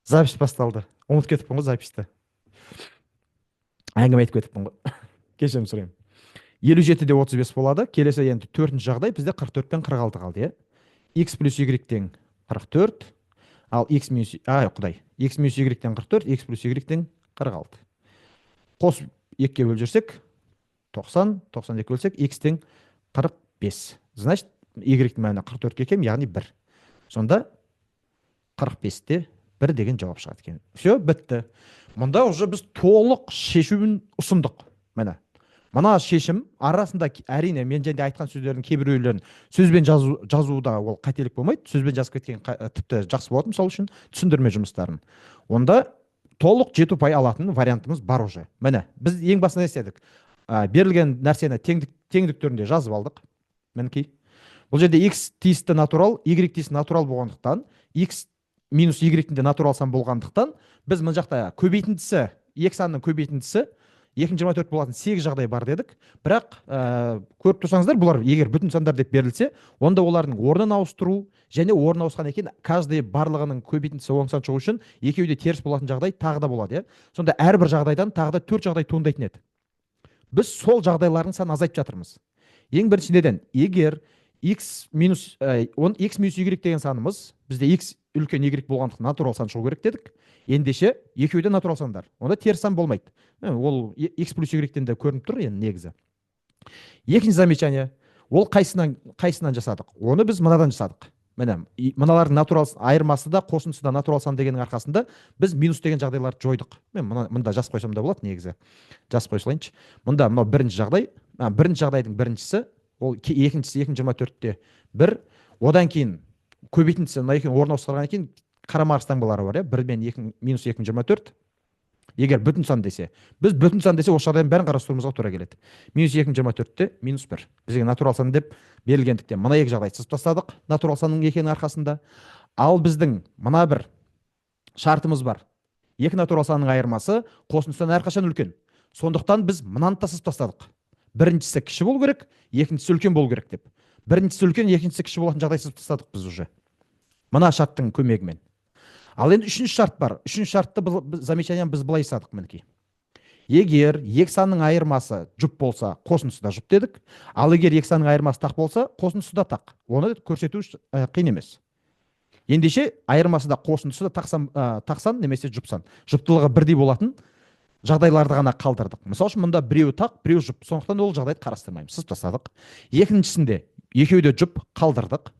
Запись басталды. Ұмытып кетіппін ғой записьті. Әңгіме айтып кетіппін ғой. Кешірім сұраймын. 57-35 болады. Келесі енді төртінші жағдай бізде 44-тен 46 қалды, иә. X плюс Y тең 44, ал X минус, құдай. X минус Y тең 44, X плюс Y тең 46. Қосып 2-ке бөліп жүрсек, 90, 92 бөлсек, X тең 45. Значит, Y-тің мәні 44-ке кем, яғни 1. Сонда 45-те 1 деген жауап шығады екен. Все, бітті. Мұнда уже біз толық шешуін ұсындық. Мына шешім арасында әрине мен және айтқан сөздердің кейбіреулерін сөзбен жазуда ол қателік болмайды. Сөзбен жазып кеткен тіпті жақсы болады, мысалы үшін түсіндірме жұмыстарын. Онда толық жету пай алатын вариантымыз бар уже. Міне, біз ең басында істедік. Берілген нәрсені теңдік түрінде жазып алдық. Мінекей. Бұл жерде x тиісті натурал, y тиісті натурал болғандықтан, x минус y-тің де натурал сан болғандықтан, біз мына жақта көбейтіндісі, екі санның көбейтіндісі 224 болатын 8 жағдай бар дедік. Бірақ көріп тұрсаңыздар, бұлар егер бүтін сандар деп берілсе, онда олардың орнын ауыстыру және орын ауысқан екен, каждый барлығының көбейтіндісі оң сан шығу үшін екеуі де теріс болатын жағдай тағы да болады, иә. Сонда әрбір жағдайдан тағы да 4 жағдай туындайтын еді. Біз сол жағдайлардың санын азайтып жатырмыз. Ең біріншіден, егер x минус y деген санымыз бізде x үлкен y болғандықтан натурал сан шығу керек дедік. Ендеше екеуі де натурал сандар. Онда теріс сан болмайды. Ол x плюс y-тен де көрініп тұр енді негізі. Екінші замечание. Ол қайсынан жасадық? Оны біз мынадан жасадық. Міне, мыналардың натурал айырмасы да қосындысы да натурал сан дегеннің арқасында біз минус деген жағдайларды жойдық. Мен мында жазып қойсам да болады негізі. Жазып қоя салайыншы. Мында мынау бірінші жағдай. Бірінші жағдайдың біріншісі, ол екіншісі 224-те 1. Одан кейін көбейтіндісі мына екеуін орын ауыстырғаннан кейін қарама қарсы таңбалары бар, иә. 1 мен минус 224. Егер бүтін сан десе, біз бүтін сан десе осы жағдайдың бәрін қарастыруымызға тура келеді. Минус 224-те минус 1. Бізге натурал сан деп берілгендіктен мына екі жағдайды сызып тастадық натурал санның екенің арқасында. Ал біздің мына бір шартымыз бар. Екі натурал санның айырмасы қосындысынан әрқашан үлкен. Сондықтан біз мынаны да сызып тастадық. Біріншісі кіші болу керек, екіншісі үлкен болу керек деп. Біріншісі үлкен, екіншісі кіші болатын жағдай сызып тастадық біз уже. Мына шарттың көмегімен. Ал енді үшінші шарт бар. Үшінші шартты замечаниені біз былай жасадық мінекей. Егер екі санның айырмасы жұп болса, қосындысы да жұп дедік. Ал егер екі санның айырмасы тақ болса, қосындысы да тақ. Оны көрсету қиын емес. Ендеше айырмасы да қосындысы да тақсан немесе жұпсан. Жұптылығы бірдей болатын жағдайларды ғана қалдырдық. Мысалы үшін мұнда біреуі тақ, біреуі жұп. Сондықтан ол жағдайды қарастырмаймыз. Сызып тастадық. Екіншісінде екеуі де жұп қалдырдық.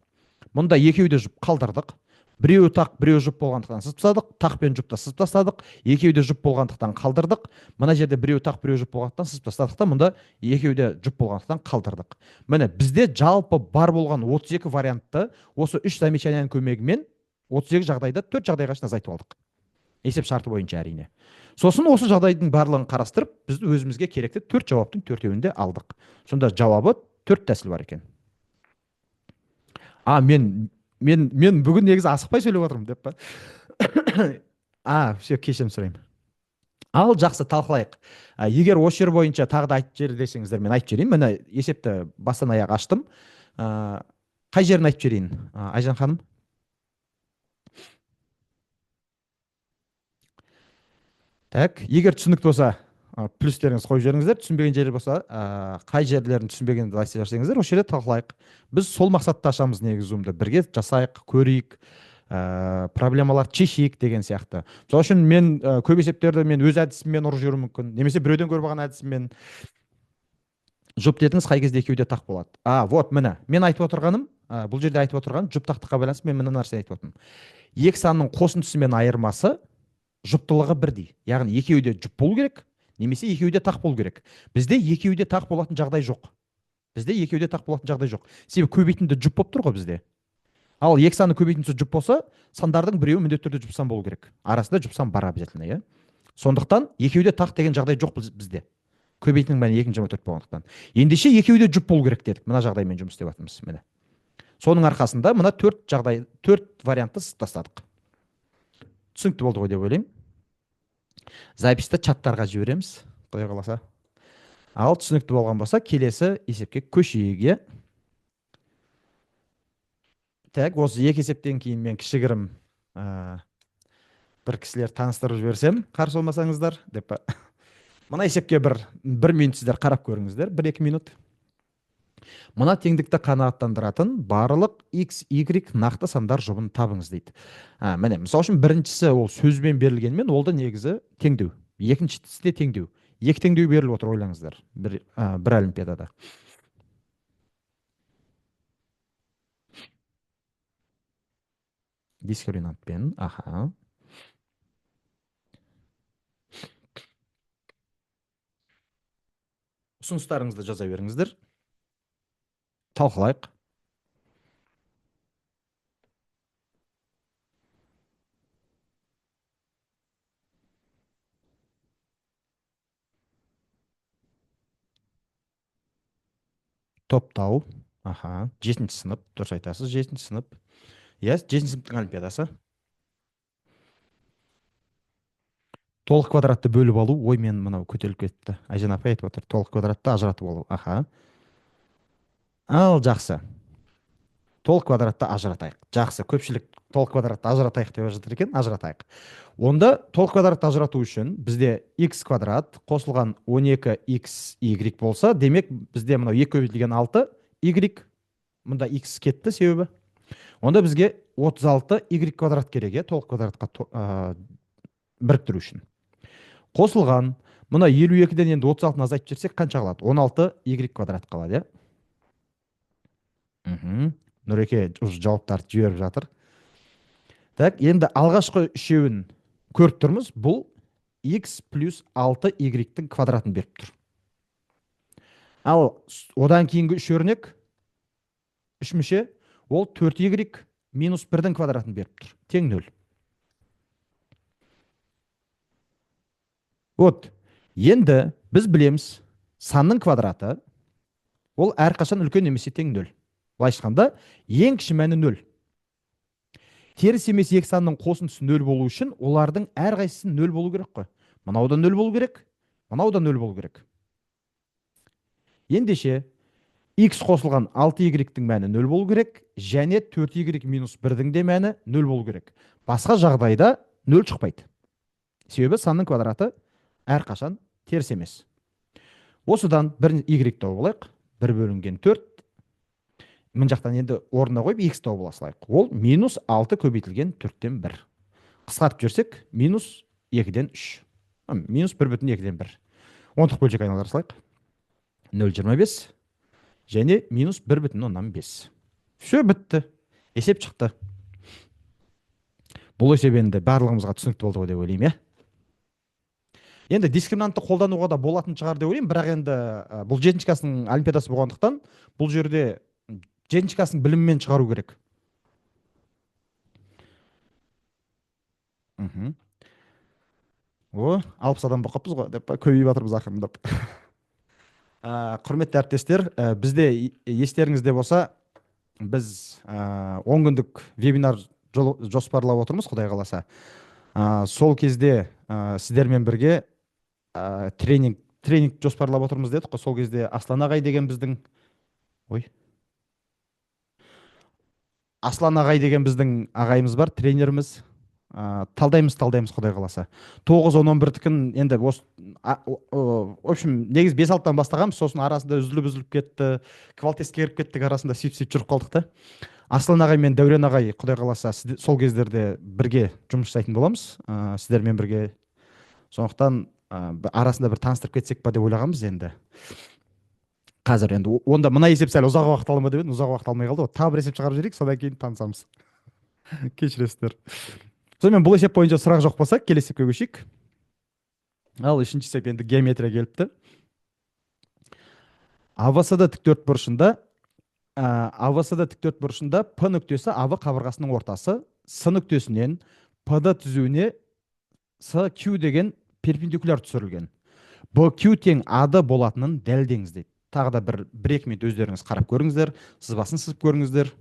Мұнда екеуі де жұп қалдырдық. Біреуі тақ, біреуі жұп болғандықтан сызып тастадық. Тақ пен жұпты сызып тастадық. Екеуі де жұп болғандықтан қалдырдық. Мына жерде біреуі тақ, біреуі жұп болғандықтан сызып тастадық та мұнда екеуі де жұп болғандықтан қалдырдық. Міне бізде жалпы бар болған 32 вариантты осы 3 замечанияның көмегімен 32 жағдайда 4 жағдайға шейін азайтып алдық. Есеп шарты бойынша әрине. Сосын осы жағдайдың барлығын қарастырып, біз өзімізге керекті 4 жауаптың 4-еуін де алдық. Сонда жауабы 4 тәсіл бар екен. Мен бүгін негізі асықпай сөйлеп отырмын деп па. Все, кешірім сұраймын. Ал жақсы, талқылайық. Егер осы жер бойынша тағы да айтып жер десеңіздер, мен айтып жіберейін. Міне есепті бастан аяқ аштым. Қай жерін айтып жіберейін, Айжан ханым? Так, егер түсінікті болса, плюстеріңіз қойып жіберіңіздер. Түсінбеген жері болса, қай жерлерін түсінбегенді айтып жіберсеңіздер, осы жерде талқылайық. Біз сол мақсатта ашамыз негізі зумды. Бірге жасайық, көрейік, проблемаларды шешейік деген сияқты. Сол үшін мен көп есептерді мен өз әдісіммен ұрып жіберуім мүмкін, немесе біреуден көріп алған әдісіммен. Жұп дедіңіз, қай кезде екеуі де тақ болады. Вот міне, мен айтып отырғаным, бұл жерде айтып отырғаным жұп тақтыққа байланысты мен мына нәрсені айтып отырмын. Екі санның қосындысы мен айырмасы жұптылығы бірдей. Яғни екеуі де жұп болу керек, немесе екеуі де тақ болу керек. Бізде екеуі де тақ болатын жағдай жоқ. Себебі көбейтінді жұп болып тұр ғой бізде. Ал екі санның көбейтіндісі жұп болса, сандардың біреуі міндетті түрде жұп сан болу керек. Арасында жұп сан бар обязательно, иә. Сондықтан екеуі де тақ деген жағдай жоқ бізде. Көбейтінің мәні 224 болғандықтан. Ендеше екеуі де жұп болу керек дедік. Мына жағдаймен жұмыс істеп жатырмыз, міне. Соның арқасында мына 4 вариантты сызып тастадық. Түсінікті болды ғой деп ойлаймын. Записьті чаттарға жібереміз, құдай қаласа. Ал түсінікті болған болса, келесі есепке көшейік. Так, осы екі есептен кейін мен кішігірім бір кісілер таныстырып жіберсем қарсы болмасаңыздар деп па. Мына есепке бір минут сіздер қарап көріңіздер, 1-2 минут. Мына теңдікті қанағаттандыратын барлық x y нақты сандар жұбын табыңыз дейді. Міне мысалы үшін біріншісі ол сөзбен берілгенмен ол да негізі теңдеу. Екіншісі де теңдеу. Екі теңдеу беріліп отыр, ойлаңыздар, бір олимпиадада. Дискриминантпен, аха. Ұсыныстарыңызды жаза беріңіздер. Талқылайық. Топтау. Аха. 7-сынып. Дұрыс айтасыз, 7-сынып. Иә, 7-сыныптың олимпиадасы. Толық квадратты бөліп алу. Ой, мен мынау көтеріліп кетті. Айжан апай айтып отыр. Толық квадратты ажыратып алу. Аха. Ал жақсы. Толық квадратты ажыратайық. Жақсы, көпшілік толық квадратты ажыратайық деп жатыр екен, ажыратайық. Онда толық квадратты ажырату үшін бізде x квадрат қосылған 12xy болса, демек бізде мынау 2 көбейтілген 6y, мұнда x кетті себебі. Онда бізге 36y квадрат керек, толық квадратқа біріктіру үшін. Қосылған мына 52-ден енді 36-ны азайтып жіберсек қанша қалады? 16y квадрат қалады, иә? Нұреке уже жауаптарды жіберіп жатыр. Так, енді алғашқы үшеуін көріп тұрмыз. Бұл x плюс 6y-тің квадратын беріп тұр. Ал одан кейінгі үш өрнек, үш мүше, ол 4y минус 1-дің квадратын беріп тұр. Тең 0. Вот, енді біз білеміз, санның квадраты ол әрқашан үлкен немесе тең 0. Былайша айтқанда, ең кіші мәні 0. Теріс емес екі санның қосындысы 0 болу үшін олардың әрқайсысы 0 болу керек қой. Мынау да 0 болу керек, мынау да 0 болу керек. Ендеше x қосылған 6y-тің мәні 0 болу керек, және 4y минус 1-дің де мәні 0 болу керек. Басқа жағдайда 0 шықпайды. Себебі санның квадраты әрқашан теріс емес. Осыдан бір y тауып алайық. 1 бөлінген 4. Мын жақтан енді орнына қойып x тауып алайық. Ол минус 6 көбейтілген 4-тен 1. Қысқартып жүрсек, минус 2-ден 3. Минус 1,2-ден 1. 10-тық бөлшек айналдыра салайық. 0,25 және минус 1,5. Все, бітті. Есеп шықты. Бұл есеп енді барлығымызға түсінікті болды деп ойлаймын, иә? Енді дискриминантты қолдануға да болатын шығар деп ойлаймын, бірақ енді бұл 7-ші класстың олимпиадасы болғандықтан бұл жерде 7-ші класстың білімімен шығару керек. О, 60 адам болып қалыппыз ғой деп көбейіп жатырмыз ақырындап. Құрметті әріптестер, бізде естеріңізде болса, біз 10 күндік вебинар жоспарлап отырмыз, Құдай қаласа. Сол кезде сіздермен бірге тренинг жоспарлап отырмыз дедік қой. Сол кезде Аслан ағай деген біздің ағайымыз бар, тренеріміз. Талдаймыз, Құдай қаласа. 9-10-11-тікін енді в общем, негіз 5-6-тан бастағанбыз, сосын арасында үзіліп кетті, квалтеске кіріп кеттік, арасында сөйтіп жүріп қалдық та. Аслан ағай мен Дәурен ағай, Құдай қаласа, сол кездерде бірге жұмыс жасайтын боламыз, сіздермен бірге. Сондықтан арасында бір таныстырып кетсек па деп ойлағанбыз енді. Қазір енді онда мына есеп сәл ұзақ уақыт алма деп едім, ұзақ уақыт алмай қалды. Тағы бір есеп шығарып жіберейік, содан кейін танысамыз. Кешіресіздер. Сонымен бұл есеп бойынша сұрақ жоқ болса, келесі есепке көшейік. Ал үшінші есеп енді геометрия келіпті. АВС-да тіктөртбұрышында П нүктесі АВ қабырғасының ортасы, С нүктесінен П-да түзуіне СQ деген перпендикуляр түсірілген. BQ тең АД болатынын дәлелдеңіз дейді. Тағы да бір-екі минут өздеріңіз қарап көріңіздер, сызбасын сызып көріңіздер.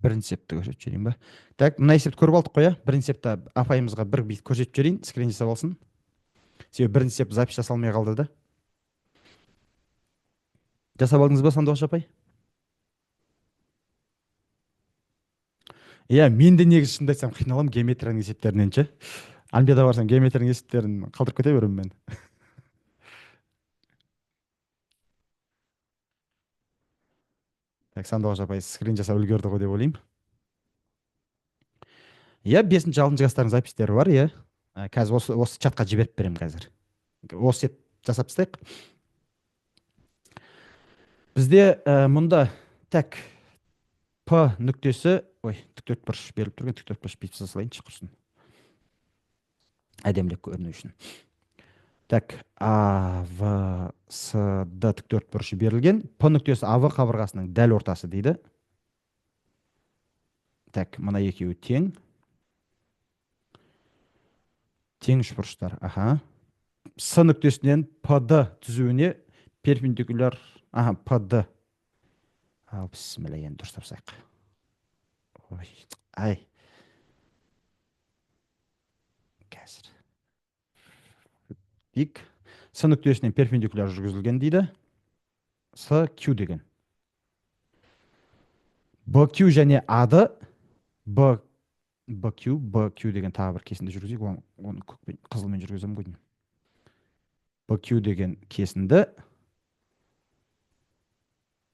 бірінші есепті көрсетіп жіберейін ба. Так, мына есепті көріп алдық қой, иә. Бірінші есепті апайымызға бір бүйтіп көрсетіп жіберейін, скрин жасап алсын. Себебі бірінші есеп запись жасалмай қалды да. Жасап алдыңыз ба, Сандуғаш апай? Иә, мен де негізі шынымды айтсам қиналамын геометрияның есептерінен ше. Олимпиадаға барсам геометрияның есептерін қалдырып кете беремін мен. Так, Сандуғаш апай скрин жасап үлгерді ғой деп ойлаймын. Иә, 5-6 класстардың запистері бар, иә. Қазір осы чатқа жіберіп беремін қазір. Осы сет жасап тастайық. Бізде мұнда так П нүктесі, ой, тіктөртбұрыш беріліп тұрған, тіктөртбұрыш бүйтіп салайыншы құрсын. Әдемілік көріну үшін. Так, А, В, С, Д тіктөртбұрышы берілген. П нүктесі АВ қабырғасының дәл ортасы дейді. Так, мына екеуі тең. Тең үшбұрыштар. Аха. С нүктесінен ПД түзуіне перпендикуляр, ПД. Ал, бісміллә, енді дұрыс тапсайық. Ой, ай. Қазір. Дик. С нүктесінен перпендикуляр жүргізілген дейді. С, Q деген. BQ және АД, BQ деген тағы бір кесінді жүргізейік, оны көкпен, қызылмен жүргіземін ғой. BQ деген кесінді,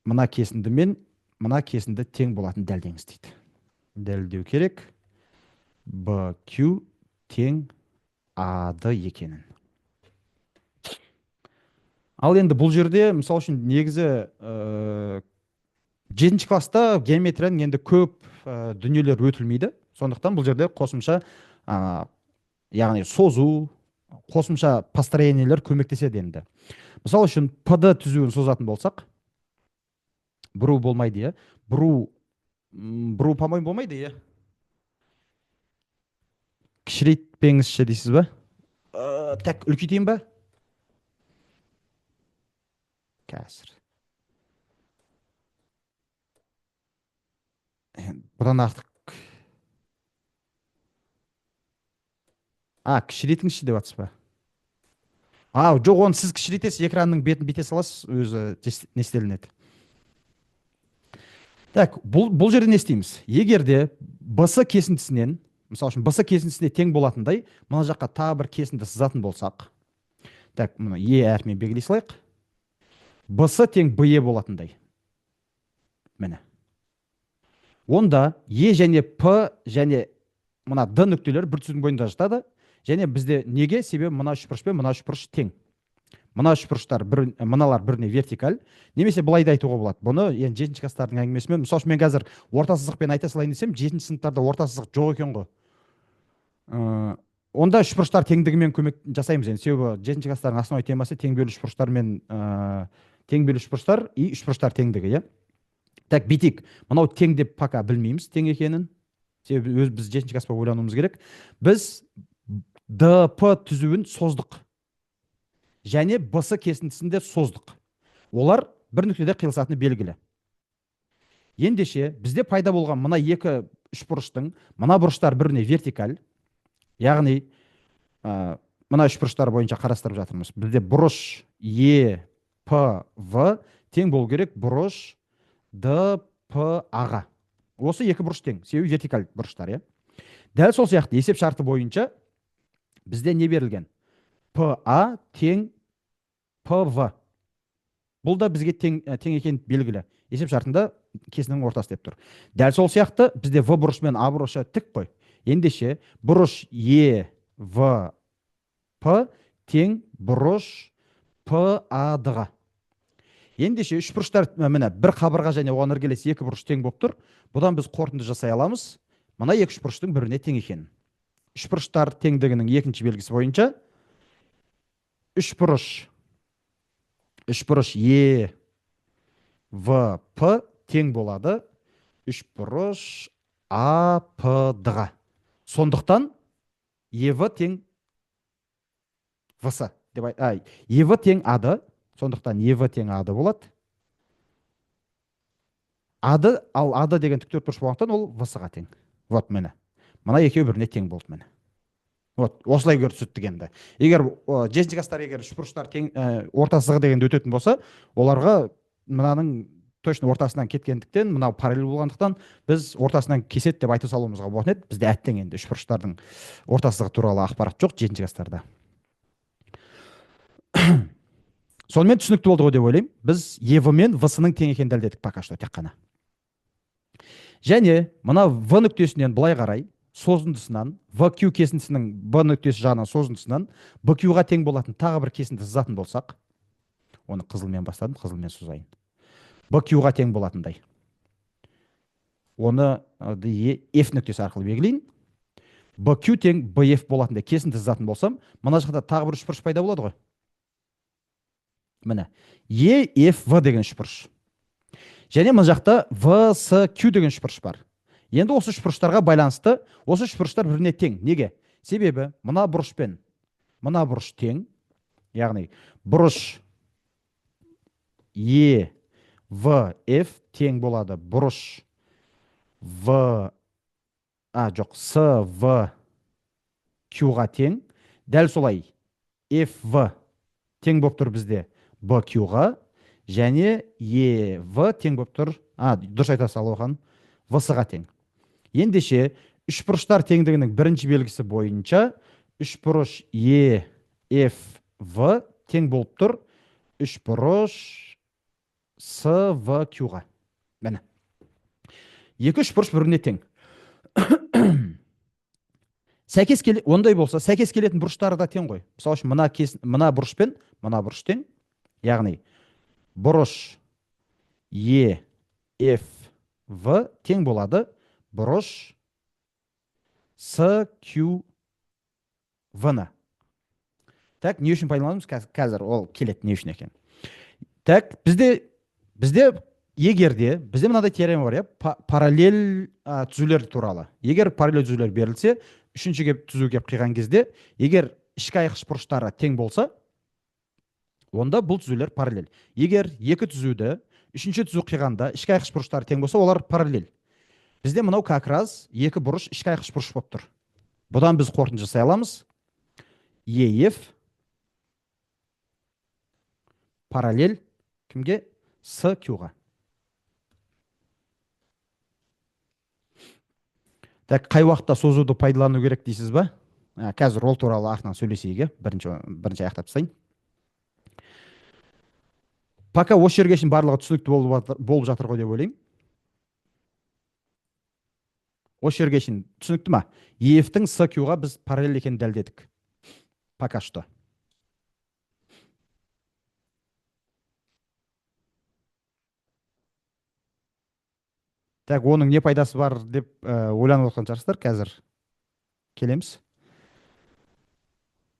мына кесінді мен мына кесінді тең болатын дәлдеңіз дейді. Дәлдеу керек. BQ тең АД екенін. Ал енді бұл жерде, мысал үшін, негізі 7-ші класста геометрияның енді көп дүниелер өтілмейді. Сондықтан бұл жерде қосымша, яғни созу, қосымша построениелер көмектеседі енді. Мысал үшін, ПД түзуін созатын болсақ, бұру болмайды, е? Бұру по-моему болмайды, е? Кішірейтпеңізші дейсіз ба? Так, үлкейтейін ба? Қазір. Бұдан артық. Кішірейтіңізші деп атсыз ба? Жоқ, оны сіз кішірейтесіз, экранның бетін бете саласыз, өзі нестелінеді. Так, бұл жерде не істейміз? Егерде BS кесіндісінен, мысалы үшін BS кесіндісіне тең болатындай, мына жаққа тағы бір кесінді сызатын болсақ, так, мұны Е әрпімен белгілей салайық. BS тең BE болатындай. Міне. Онда Е және П және мына Д нүктелер бір түздің бойында жатады. Және бізде неге? Себебі мына үшбұрыш пен мына үшбұрыш тең. Мына үшбұрыштар мыналар біріне вертикаль. Немесе былай да айтуға болады. Бұны енді 7-ші класстардың әңгімесімен, мысалы үшін мен қазір орта сызықпен айта салайын десем, 7-ші сыныптарда орта сызық жоқ екен ғой. Онда үшбұрыштар теңдігімен көмек жасаймыз енді. Себебі 7-ші класстардың основной темасы тең бөлу үшбұрыштар мен тең бөлу үшбұрыштар и үшбұрыштар теңдігі, иә. Так, битик. Мынау тең деп пока білмейміз тең екенін. Себебі біз 7-ші классқа ойлануымыз керек. Біз ДП түзуін создық. Және BS кесіндісінде создық. Олар бір нүктеде қиылысатыны белгілі. Ендеше бізде пайда болған мына екі үшбұрыштың, мына бұрыштар біріне вертикаль, яғни мына үшбұрыштар бойынша қарастырып жатырмыз. Бізде бұрыш Е, П, В тең болу керек бұрыш Д, П, А-ға. Осы екі бұрыш тең, себебі вертикаль бұрыштар, е. Дәл сол сияқты есеп шарты бойынша бізде не берілген? ПА тең ПВ. Бұл да бізге тең екен белгілі. Есеп шартында кесінің ортасы деп тұр. Дәл сол сияқты бізде В бұрыш мен А бұрышы тік қой. Ендеше бұрыш Е, В, П тең бұрыш ПАД-ға. Ендеше үш бұрыштар міне бір қабырға және оған іргелес екі бұрыш тең болып тұр. Бұдан біз қорытынды жасай аламыз. Мына екі үш бұрыштың біріне тең екенін. Үш бұрыштар теңдігінің екінші белгісі бойынша үш бұрыш Е, В, П тең болады үш бұрыш А, П, Д-ға. Сондықтан ЕВ тең ВС деп ЕВ тең АД, сондықтан ЕВ тең АД болады. ал ады деген тік төртбұрыш болғандықтан ол в-ға тең. Вот міне. Мына екеуі біріне тең болды міне. Вот осылай көрсеттік енді. Егер жетінші класстар егер үшбұрыштар тең орта сызығы дегенді өтетін болса, оларға мынаның точно ортасынан кеткендіктен, мынау параллель болғандықтан біз ортасынан кеседі деп айта салуымызға болатын еді. Бізде әттең енді үшбұрыштардың орта сызығы туралы ақпарат жоқ жетінші класстарда. Сонымен түсінікті болды ғой деп ойлаймын. Біз ев мен в-сының тең екенін дәлелдедік пока что тек қана. Және мына в нүктесінен былай қарай созындысынан vq кесіндісінің b нүктесі жағынан созындысынан bq-ға тең болатын тағы бір кесінді сызатын болсақ, оны қызылмен бастадым, қызылмен сызайын. bq-ға тең болатындай. Оны f нүктесі арқылы белгілейін. bq тең bf болатындай кесінді сызатын болсам, мына жақта тағы бір үшбұрыш пайда болады ғой. Міне, ef деген үшбұрыш. Және мына жақта vsq деген үшбұрыш бар. Енді осы үшбұрыштарға байланысты, осы үшбұрыштар біріне тең. Неге? Себебі мына бұрыш пен мына бұрыш тең. Яғни бұрыш EVF тең болады бұрыш SVQ-ға тең. Дәл солай FV тең болып тұр бізде BQ-ға және EV тең болып тұр. Дұрыс айта салып оған V-ға тең. Ендеше үшбұрыштар теңдігінің бірінші белгісі бойынша үшбұрыш EFV тең болып тұр үшбұрыш SVQ-ға. Міне. Екі үшбұрыш біріне тең. Ондай болса, сәйкес келетін бұрыштары да тең ғой. Мысалы үшін мына бұрыш пен мына бұрыш тең. Яғни бұрыш EFV тең болады бұрыш SQV-ны. Так, не үшін пайдаланамыз? Қазір ол келеді не үшін екен. Так, бізде егерде бізде мынадай теорема бар, параллель түзулер туралы. Егер параллель түзулер берілсе, үшінші түзу кеп қиған кезде, егер ішкі айқыш бұрыштары тең болса, онда бұл түзулер параллель. Егер екі түзуді үшінші түзу қиғанда ішкі айқыш бұрыштары тең болса, олар параллель. Бізде мынау как раз екі бұрыш ішкі айқыш бұрыш болып тұр. Бұдан біз қорытынды жасай аламыз. EF параллель кімге? SQ-ға. Так, қай уақытта созуды пайдалану керек дейсіз ба? Қазір ол туралы артынан сөйлесейік, бірінші аяқтап тастайын. Пока осы жерге шейін барлығы түсінікті болып жатыр ғой деп ойлаймын. Осы жерге шейін түсінікті ма? EF-тің SQ-ға біз параллель екенін дәлелдедік. Пока что. Так, оның не пайдасы бар деп ойланып отқан шығарсыздар, қазір келеміз.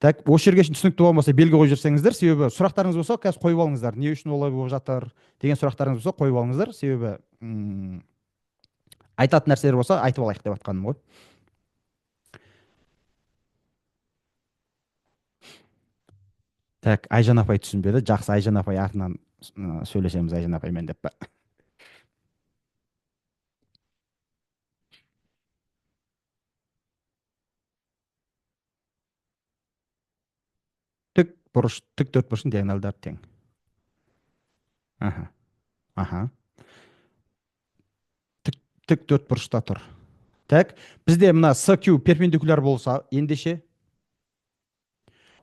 Так, осы жерге шейін түсінікті болмаса белгі қойып жүрсеңіздер, себебі сұрақтарыңыз болса, қазір қойып алыңыздар. Не үшін олай болып жатыр деген сұрақтарыңыз болса, қойып алыңыздар, себебі айтатын нәрселер болса, айтып алайық деп жатқаным ғой. Так, Айжан апай түсінбеді. Жақсы, Айжан апай артынан сөйлесеміз Айжан апаймен деп па. Тік төртбұрыштың диагоналдары тең. Тік төртбұрышта тұр. Так, бізде мына SQ перпендикуляр болса, ендеше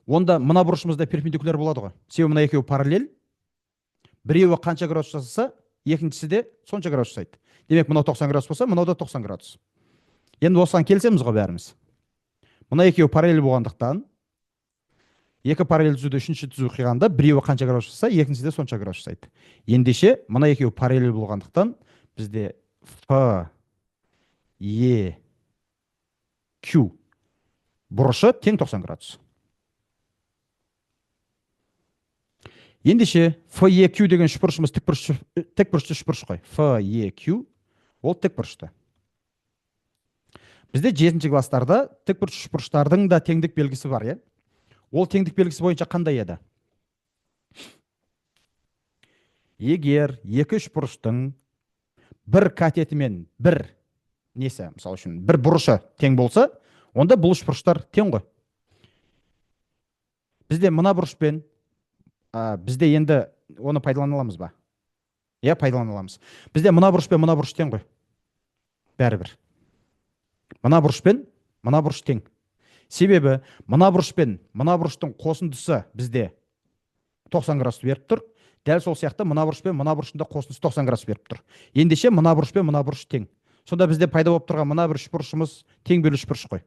онда мына бұрышымызда перпендикуляр болады ғой. Себебі мына екеуі параллель. Біреуі қанша градус жасаса, екіншісі де сонша градус жасайды. Демек, мынау 90 градус болса, мынау да 90 градус. Енді осыған келсеміз ғой бәріміз. Мына екеуі параллель болғандықтан, екі параллель түзуді үшінші түзу қиғанда, біреуі қанша градус жасаса, екіншісі де сонша градус жасайды. Ендеше, мына екеуі параллель болғандықтан, бізде F, E, Q бұрышы тең 90 градус. Ендеше, FEQ деген үшбұрышымыз тік бұрышты үшбұрыш қой. FEQ ол тік бұрышты. Бізде 7-ші класстарда тік бұрыш үшбұрыштардың да теңдік белгісі бар, е? Ол теңдік белгісі бойынша қандай еді? Егер екі үшбұрыштың бір катеті мен бір несі, мысалы үшін бір бұрышы тең болса, онда бұл үшбұрыштар тең ғой. Бізде мына бұрышпен бізде енді оны пайдалана аламыз ба? Иә, пайдалана аламыз. Бізде мына бұрышпен мына бұрыш тең ғой. Бәрібір. Мына бұрышпен мына бұрыш тең. Себебі мына бұрышпен мына бұрыштың қосындысы бізде 90 градус беріп тұр. Дәл сол сияқты мына бұрышпен мына бұрыштың қосындысы 90 градус беріп тұр. Ендеше мына бұрышпен мына бұрыш тең. Сонда бізде пайда болып тұрған мына бір үшбұрышымыз тең бөлу үшбұрыш қой.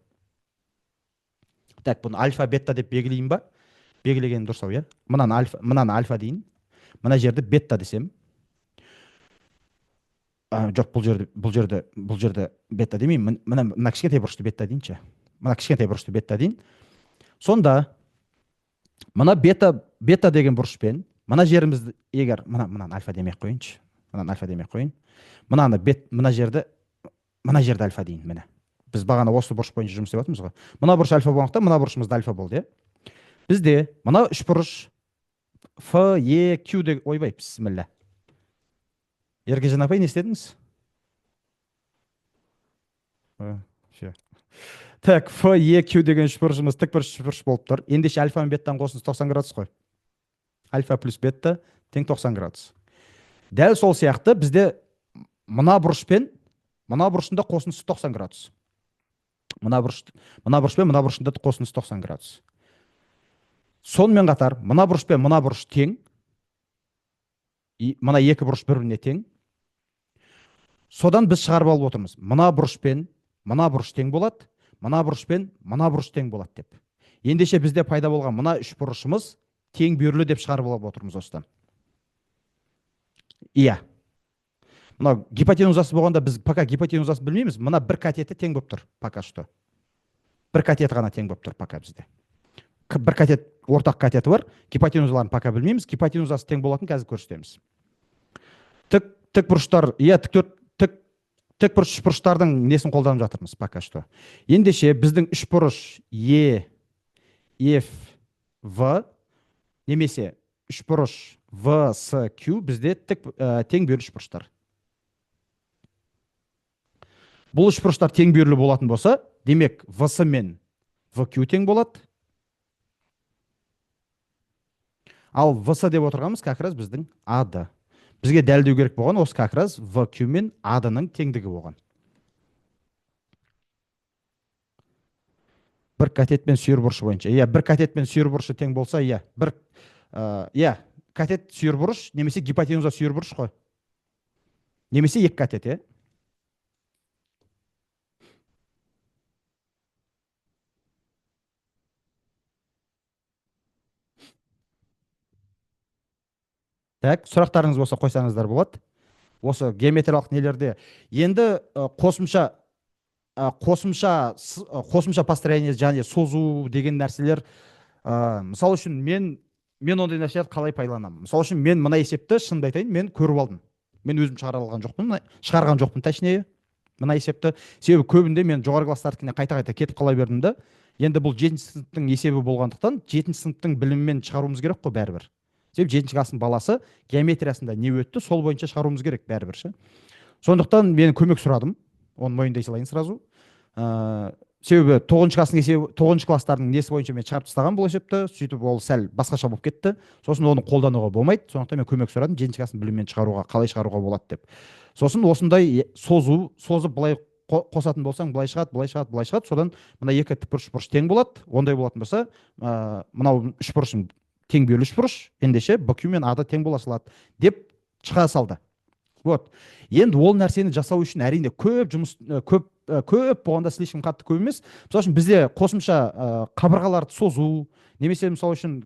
Так, бұны альфа бета деп белгілеймін ба? Белгілеген дұрыс ау, иә? Мынаны альфа дейін. Мына жерді бета десем. Жоқ, бұл жерді бета демеймін. Мына кішкентай бұрышты бета дейінші. Мына кішкентай бұрышты бета дейін. Сонда мына бета деген бұрышпен мына жерімізді егер мынаны альфа демей қойыншы. Мынаны альфа демей қойын. Мына жерді альфа дейін, міне. Біз бағана осы бұрыш бойынша жұмыс істеп жатырмыз ғой. Мына бұрыш альфа болғандықтан мына бұрышымыз альфа болды, иә? Бізде мына үш бұрыш F, E, Q деп ойбай, бісміллә. Ергежан апай, не істедіңіз? Так, F, E, Q деген үш бұрышымыз тік бұрыш болып тұр. Ендеше альфа мен беттан қосындысы 90 градус қой. Альфа плюс бетта тең 90 градус. Дәл сол сияқты бізде мына бұрышпен мына бұрышында қосындысы 90 градус. Мына бұрышпен мына бұрышында қосындысы 90 градус. Сонымен қатар мына бұрышпен мына бұрыш тең. Мына екі бұрыш бір-біріне тең. Содан біз шығарып алып отырмыз. Мына бұрышпен мына бұрыш тең болады, мына бұрышпен мына бұрыш тең болады деп. Ендеше бізде пайда болған мына үш бұрышымыз тең бүйірлі деп шығарып алып отырмыз осыдан. Иә. Мына гипотенузасы болғанда біз пока гипотенузасын білмейміз. Мына бір катеті тең болып тұр пока что. Бір катет ғана тең болып тұр пока бізде. Бір катет, ортақ катеті бар. Гипотенузаларын пока білмейміз. Гипотенузасы тең болатын қазір көрсетеміз. Тік бұрыштар, иә, тік бұрыштардың несін қолданып жатырмыз пока что. Ендеше біздің үш бұрыш E, F, V немесе үш бұрыш V, S, Q бізде тең бүйірлі үш бұрыштар. Бұл үш бұрыштар тең бүйірлі болатын болса, демек VS мен VQ тең болады. Ал VS деп отырғанымыз как раз біздің AD. Бізге дәлдеу керек болған осы как раз VQ мен AD-ның теңдігі болған. Бір катет пен сүйір бұрышы бойынша. Иә, бір катет пен сүйір бұрышы тең болса, иә, катет сүйір бұрыш немесе гипотенуза сүйір бұрыш қой. Немесе екі катет, иә. Так, сұрақтарыңыз болса қойсаңыздар болады. Осы геометриялық нелерде енді қосымша построение және созу деген нәрселер, мысалы үшін мен ондай нәрселерді қалай пайдаланамын? Мысалы үшін мен мына есепті шынымды айтайын, мен көріп алдым. Мен өзім шығарған жоқпын, точнее, мына есепті. Себебі көбінде мен жоғары класстардікіне қайта-қайта кетіп қала бердім да. Енді бұл 7-ші сыныптың есебі болғандықтан 7-ші сыныптың білімімен шығаруымыз керек қой бәрібір. Себебі 7-ші класстың баласы геометриясында не өтті, сол бойынша шығаруымыз керек бәрібір. Сондықтан мен көмек сұрадым. Оны мойындай салайын сразу. Себебі 9-ші класстардың несі бойынша мен шығарып тастаған бұл есепті, сөйтіп ол сәл басқаша болып кетті. Сосын оны қолдануға болмайды. Сондықтан мен көмек сұрадым 7-ші класстың біліммен шығаруға, қалай шығаруға болады деп. Сосын осындай созып былай қосатын болсаң, былай шығады. Содан мына екі тікбұрыш тең болады. Ондай болатын болса, мынау үш бұрышың тең бүйірлі үш бұрыш, ендеше BQ мен AD тең бола салады деп шыға салды. Вот. Енді ол нәрсені жасау үшін әрине көп болғанда слишком қатты көп емес. Мысалы үшін бізде қосымша қабырғаларды созу, немесе мысалы үшін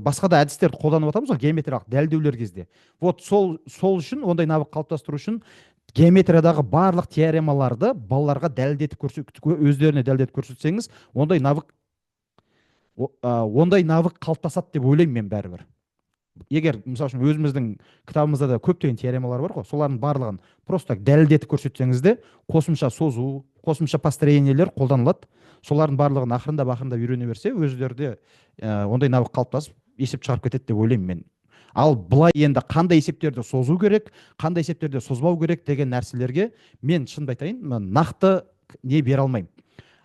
басқа да әдістерді қолданып жатамыз ғой геометриялық дәлдеулер кезде. Вот сол үшін ондай навык қалыптастыру үшін геометриядағы барлық теоремаларды балаларға өздеріне дәлдетіп көрсетсеңіз, ондай навык қалыптасады деп ойлаймын мен бәрібір. Егер, мысалы үшін, өзіміздің кітабымызда да көптеген теоремалар бар ғой, солардың барлығын просто дәлелдетіп көрсетсеңізде, қосымша созу, қосымша построениелер қолданылады. Солардың барлығын ақырындап үйрене берсе, өздерде ондай навык қалыптасып, есеп шығарып кетеді деп ойлаймын мен. Ал былай енді қандай есептерді созу керек, қандай есептерді созбау керек деген нәрселерге мен шынымды айтайын, нақты не бере алмаймын.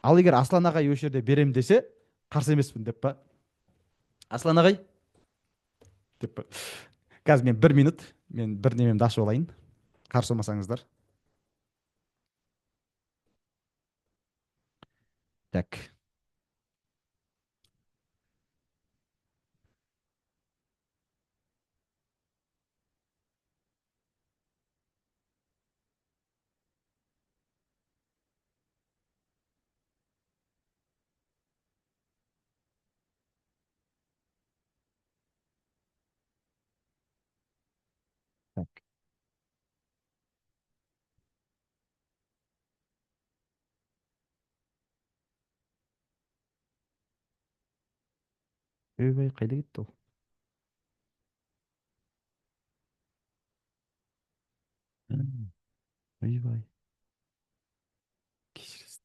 Ал егер Аслан ағай осы жерде берем десе, қарсы емеспін деп па. Аслан ағай деп па. Қазір мен 1 минут, мен бір немемді ашып алайын. Қарсы болмасаңыздар. Так. Так. Ойбай, қайда кетті ол? Ойбай. Кешіресіз.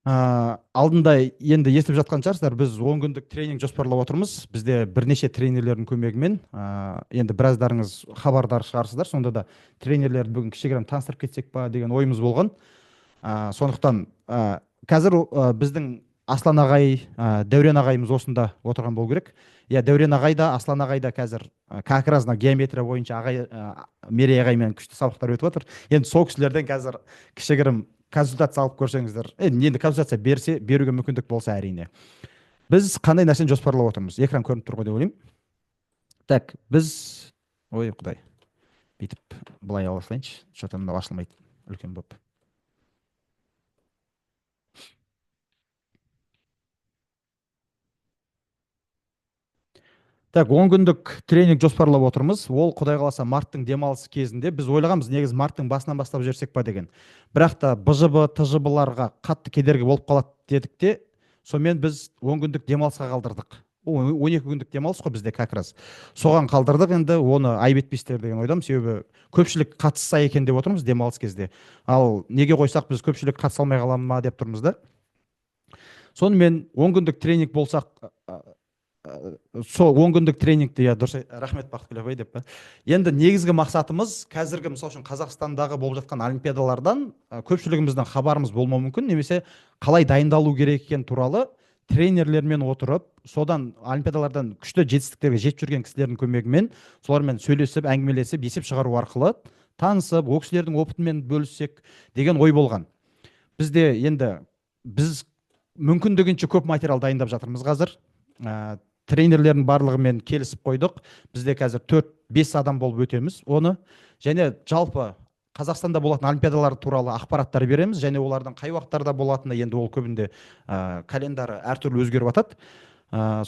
Алдында енді естіп жатқан шығарсыздар, біз 10 күндік тренинг жоспарлап отырмыз. Бізде бірнеше тренерлердің көмегімен, енді біраздарыңыз хабардар шығарсыздар. Сонда да тренерлерді бүгін кішігірім таныстырып кетсек па деген ойымыз болған. Сондықтан қазір біздің Аслан ағай, Дәурен ағайымыз осында отырған болу керек. Иә, Дәурен ағай да, Аслан ағай да қазір как раз геометрия бойынша ағай, Мерей ағаймен күшті сабақтар өтіп жатыр. Енді сол кісілерден қазір кішігірім консультация алып көрсеңіздер, енді консультация беруге мүмкіндік болса әрине. Біз қандай нәрсені жоспарлап отырмыз? Экран көрініп тұр ғой деп ойлаймын. Так, біз, ой құдай, бүйтіп былай ала салайыншы, что-то мынау ашылмайды үлкен болып. Так, 10 күндік тренинг жоспарлап отырмыз. Ол құдай қаласа марттың демалысы кезінде. Біз ойлағанбыз, негізі марттың басынан бастап жіберсек па деген. Бірақ та БЖБ, ТЖБ-ларға қатты кедергі болып қалады дедік те, сонымен біз 10 күндік демалысқа қалдырдық. 12 күндік демалыс қой бізде как раз. Соған қалдырдық, енді оны айып етпейсіздер деген ойдамын. Себебі көпшілік қатысса екен деп отырмыз демалыс кезде. Ал неге қойсақ біз көпшілік қатыса алмай қаламыз ма деп тұрмыз да. Сонымен 10 күндік тренинг болсақ, сол 10 күндік тренингті, иә, дұрыс, рахмет Бақытгүл апай деп па. Енді негізгі мақсатымыз қазіргі мысалы үшін Қазақстандағы болып жатқан олимпиадалардан көпшілігіміздің хабарымыз болмауы мүмкін, немесе қалай дайындалу керек екен туралы тренерлермен отырып, содан олимпиадалардан күшті жетістіктерге жетіп жүрген кісілердің көмегімен солармен сөйлесіп, әңгімелесіп, есеп шығару арқылы танысып, ол кісілердің опытымен бөліссек деген ой болған. Бізде енді біз мүмкіндігінше көп материал дайындап жатырмыз қазір. Тренерлердің барлығымен келісіп қойдық. Бізде қазір 4-5 адам болып өтеміз оны, және жалпы Қазақстанда болатын олимпиадалар туралы ақпараттар береміз, және олардың қай уақыттарда болатыны, енді ол көбінде календары әртүрлі өзгеріп жатады.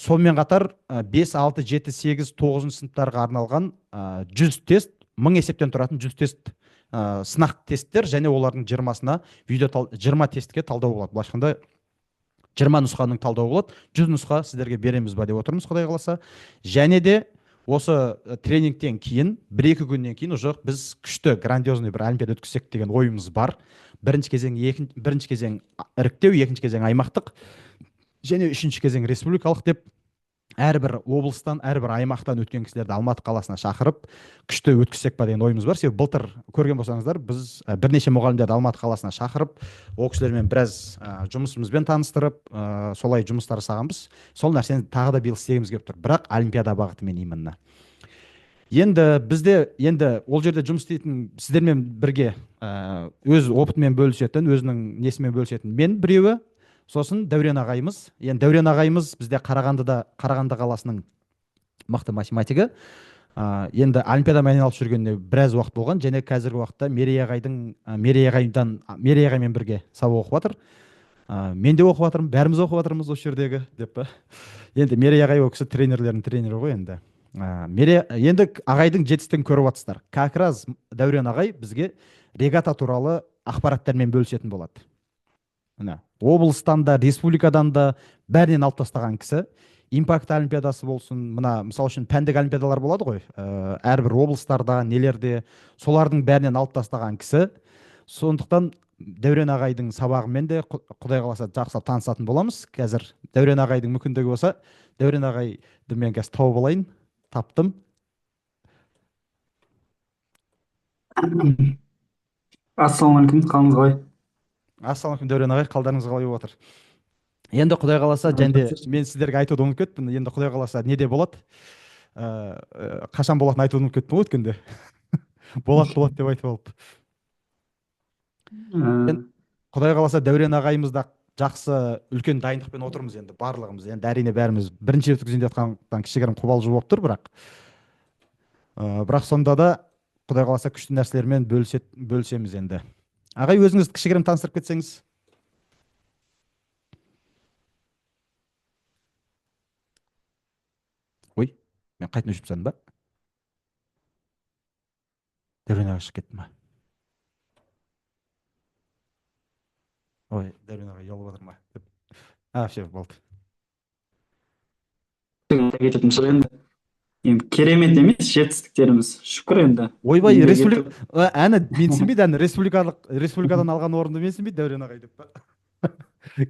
Сонымен қатар 5, 6, 7, 8, 9 сыныптарға арналған 100 тест, 1000 есептен тұратын 100 тест, сынақ тесттер, және олардың 20 тестке талдау болады. Былайша айтқанда 20 нұсқаның талдауы болады. 100 нұсқа сіздерге береміз ба деп отырмыз, құдай қаласа. Және де осы тренингтен кейін, 1-2 күннен кейін уже біз күшті грандиозный бір олимпиада өткізсек деген ойымыз бар. Бірінші кезең іріктеу, екінші кезең аймақтық, және үшінші кезең республикалық деп әрбір облыстан, әрбір аймақтан өткен кісілерді Алматы қаласына шақырып күшті өткізсек па деген ойымыз бар. Себебі былтыр көрген болсаңыздар, біз бірнеше мұғалімдерді Алматы қаласына шақырып, ол кісілермен біраз жұмысымызбен таныстырып, солай жұмыстар жасағанбыз. Сол нәрсені тағы да биыл істегіміз келіп тұр, бірақ олимпиада бағытымен именно. Енді бізде ол жерде жұмыс істейтін, сіздермен бірге өз опытымен бөлісетін, өзінің несімен бөлісетін мен біреуі, сосын Дәурен ағайымыз. Енді Дәурен ағайымыз бізде Қарағанды қаласының мықты математигі. Енді олимпиадамен айналысып жүргеніне біраз уақыт болған, және қазіргі уақытта Мерей ағаймен бірге сабақ оқып жатыр. Мен де оқып жатырмын, бәріміз оқып жатырмыз осы жердегі деп па. Енді Мерей ағай ол кісі тренерлердің тренері ғой енді. Енді ағайдың жетістігін көріп жатсыздар. Как раз Дәурен ағай бізге регата туралы ақпараттармен бөлісетін болады. Міне облыстан да республикадан да бәрінен алып тастаған кісі. Импакт олимпиадасы болсын, мына мысалы үшін пәндік олимпиадалар болады ғой, әрбір облыстарда нелерде, солардың бәрінен алып тастаған кісі. Сондықтан Дәурен ағайдың сабағымен де құдай қаласа жақсы танысатын боламыз. Қазір Дәурен ағайдың мүмкіндігі болса, Дәурен ағайды мен қазір тауып алайын. Таптым. Ассалаумағалейкум, қалыңыз қалай? Ассалаумағалейкум Дәурен ағай, қалдарыңыз қалай болып жатыр? Енді құдай қаласа, және мен сіздерге айтуды ұмытып кеттім. Енді құдай қаласа неде болады? Қашан болатынын айтуды ұмытып кеттім ғой өткенде. Болады деп айтып алып. Енді Ә, құдай қаласа Дәурен ағайымыз да жақсы үлкен дайындықпен отырмыз енді барлығымыз. Енді әрине бәріміз бірінші рет өткізейін деп жатқандықтан кішігірім қобалжу болып тұр, бірақ сонда да құдай қаласа күшті нәрселермен бөлісеміз енді. Ағай, өзіңізді кішігірім таныстырып кетсеңіз. Ой, мен қайтын өшіп тастадым ба? Дәурен ағай шығып кетті ма? Ой, Дәурен ағай ұялып жатыр ма? Все, болды. кететін шығар енді керемет емес жетістіктеріміз, шүкір енді. Ойбай, еңбек етіп әні менсінбейді, әні республикадан алған орынды менсінбейді Дәурен ағай деп па?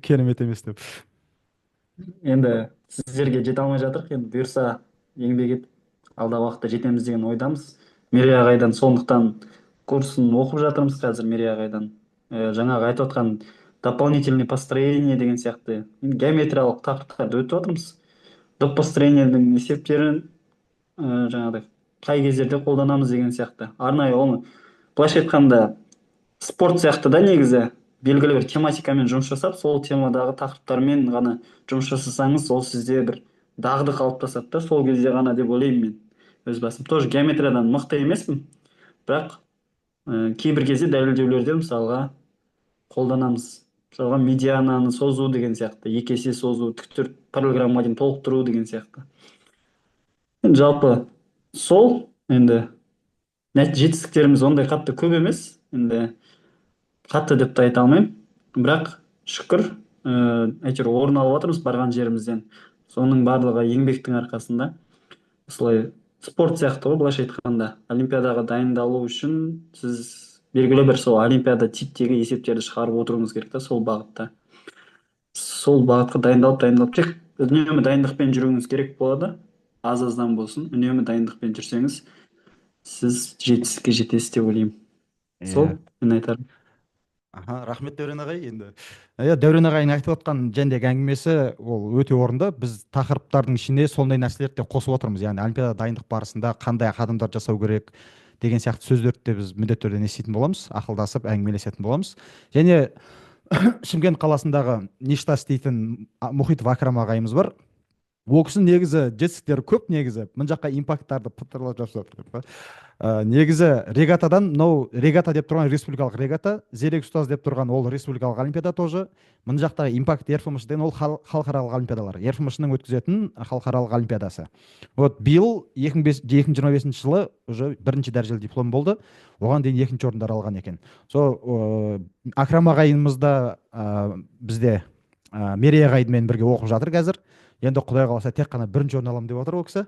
Керемет емес деп. енді сіздерге жете алмай жатырық, енді бұйырса еңбек етіп алдағы уақытта жетеміз деген ойдамыз. Мерей ағайдан сондықтан курсын оқып жатырмыз қазір Мерей ағайдан. Жаңағы айтып отқан дополнительный построение деген сияқты геометриялық тақырыптарды өтіп жатырмыз. Доп построениенің есептерін жаңағыдай қай кездерде қолданамыз деген сияқты. Арнайы оны былайша айтқанда спорт сияқты да, негізі белгілі бір тематикамен жұмыс жасап, сол темадағы тақырыптармен ғана жұмыс жасасаңыз, ол сізде бір дағды қалыптасады да, сол кезде ғана деп ойлаймын мен. Өз басым тоже геометриядан мықты емеспін, бірақ кейбір кезде дәлелдеулерде мысалға қолданамыз. Мысалға медиананы созу деген сияқты, екі есе созу, тіктір параллелограммға дейін толықтыру деген сияқты. Енді жалпы сол енді жетістіктеріміз ондай қатты көп емес, енді қатты деп те айта алмаймын, бірақ шүкір әйтеуір орын алып жатырмыз барған жерімізден. Соның барлығы еңбектің арқасында. Осылай спорт сияқты ғой, былайша айтқанда олимпиадаға дайындалу үшін сіз белгілі бір сол олимпиада типтегі есептерді шығарып отыруыңыз керек та, сол бағытқа дайындалып тек үнемі дайындықпен жүруіңіз керек болады. Аз-аздан болсын үнемі дайындықпен жүрсеңіз сіз жетістікке жетесіз деп ойлаймын. Сол Иә. мен айтарым. Рахмет Дәурен ағай. Енді Дәурен ағайдың айтып отқан жәндегі әңгімесі ол өте орынды. Біз тақырыптардың ішіне сондай нәрселерді де қосып отырмыз. Яғни олимпиада дайындық барысында қандай қадамдар жасау керек деген сияқты сөздерді де біз міндетті түрде еститін боламыз, ақылдасып әңгімелесетін боламыз. Және Шымкент қаласындағы Ништас дейтін Мұхитов Акрам ағайымыз бар. Ол кісінің негізі жетістіктері көп, негізі мына жаққа импакттарды пытырлап жасап жатыр. Негізі регатадан, мынау регата деп тұрған республикалық регата, Зерек ұстаз деп тұрған ол республикалық олимпиада тоже. Мына жақтағы импакт РФМШ деген ол халықаралық олимпиадалар, РФМШ-ның өткізетін халықаралық олимпиадасы. Вот биыл 2025 жылы уже бірінші дәрежелі диплом болды, оған дейін екінші орындар алған екен. Акрам ағайымыз да бізде Мерей ағаймен бірге оқып жатыр қазір. Енді құдай қаласа тек қана бірінші орын аламын деп отыр ол кісі.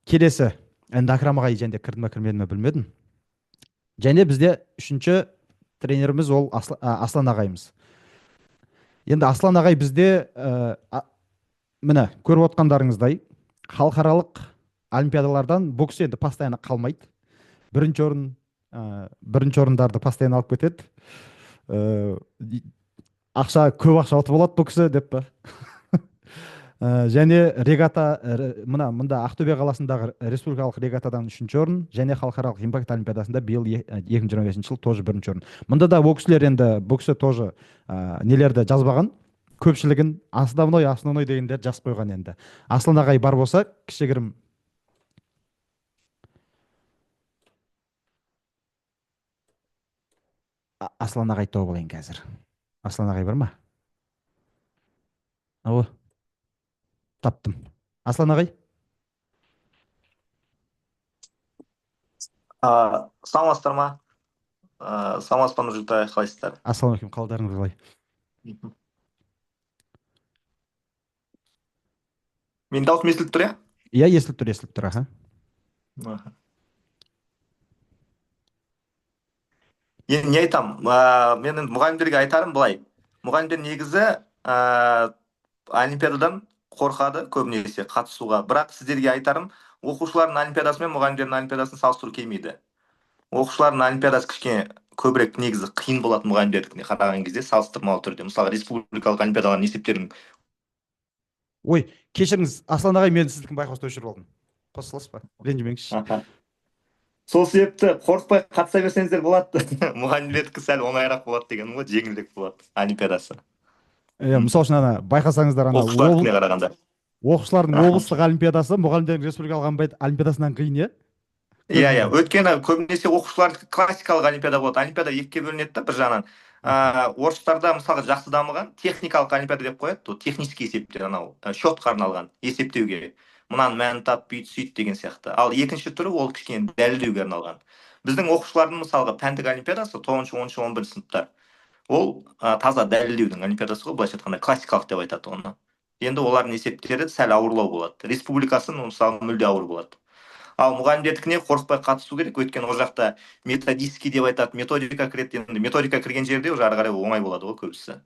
Келесі, енді Акрам ағай және кірді ме кірмеді ме білмедім. Және бізде үшінші тренеріміз ол Аслан ағайымыз. Енді Аслан ағай бізде міне көріп отқандарыңыздай халықаралық олимпиадалардан бұл кісі енді постоянно қалмайды. Бірінші орындарды постоянно алып кетеді. Көп ақша ұтып алады бұл кісі деп па. Және регата мында Ақтөбе қаласындағы республикалық регатадан үшінші орын, және халықаралық импакт олимпиадасында биыл 2025 жыл тоже бірінші орын. Мында да бұл кісілер енді бұл кісі тоже нелерді жазбаған, көпшілігін основной дегендер жазып қойған. Енді Аслан ағай бар болса кішігірім. Аслан ағай тауып алайын қазір. Аслан ағай бар ма? Таптым. Аслан ағай. Саламатсыздар ма? Саламатсыз ба Нұржітай, қалайсыздар? Ассалаумағалейкум, қалдарыңыз қалай? Менің дауысым естіліп тұр, иә? Иә, естіліп тұр, аха. Аха. Енді не айтам? Мен енді мұғалімдерге айтарым былай. Мұғалімдер негізі олимпиададан қорқады көбінесе қатысуға. Бірақ сіздерге айтарым, оқушылардың олимпиадасы мен мұғалімдердің олимпиадасын салыстыру келмейді. Оқушылардың олимпиадасы кішкене көбірек негізі қиын болады мұғалімдердікіне қараған кезде салыстырмалы түрде. Мысалы, республикалық олимпиадалардың есептерін. Ой, кешіріңіз, Аслан ағай, мен сіздікін байқаусызда өшіріп алдым. Қоса саласыз ба? Ренжімеңізші. Аха. Сол себепті қорықпай қатыса берсеңіздер болады. Мұғалімдердікі сәл оңайырақ болады деген ғой, жеңілдік болады олимпиадасы. Мысалы үшін ана байқасаңыздар, ана Оқушылардікіне қарағанда. оқушылардың облыстық олимпиадасы мұғалімдердің республикалық олимпиадасынан қиын, иә? Иә, өйткені көбінесе оқушылар классикалық олимпиада болады. Олимпиада екіге бөлінеді да, бір жағынан. Орыстарда мысалға жақсы дамыған техникалық олимпиада деп қояды, технический есептер, анау счетқа арналған есептеуге. Мынаны мәнін тап, бүйт, сөйт деген сияқты. Ал екінші түрі ол кішкене дәлелдеуге арналған. Біздің оқушылардың мысалға пәндік олимпиадасы 9-шы, 10-шы, 11-шы сыныптар. Ол таза дәлелдеудің олимпиадасы ғой, былайша айтқанда классикалық деп айтады оны. Енді олардың есептері сәл ауырлау болады. Республикасын мысалы мүлде ауыр болады. Ал мұғалімдердікіне қорықпай қатысу керек, өйткені ол жақта методический деп айтады, методика кіреді. Енді методика кірген жерде уже ары қарай оңай болады ғой көбісі.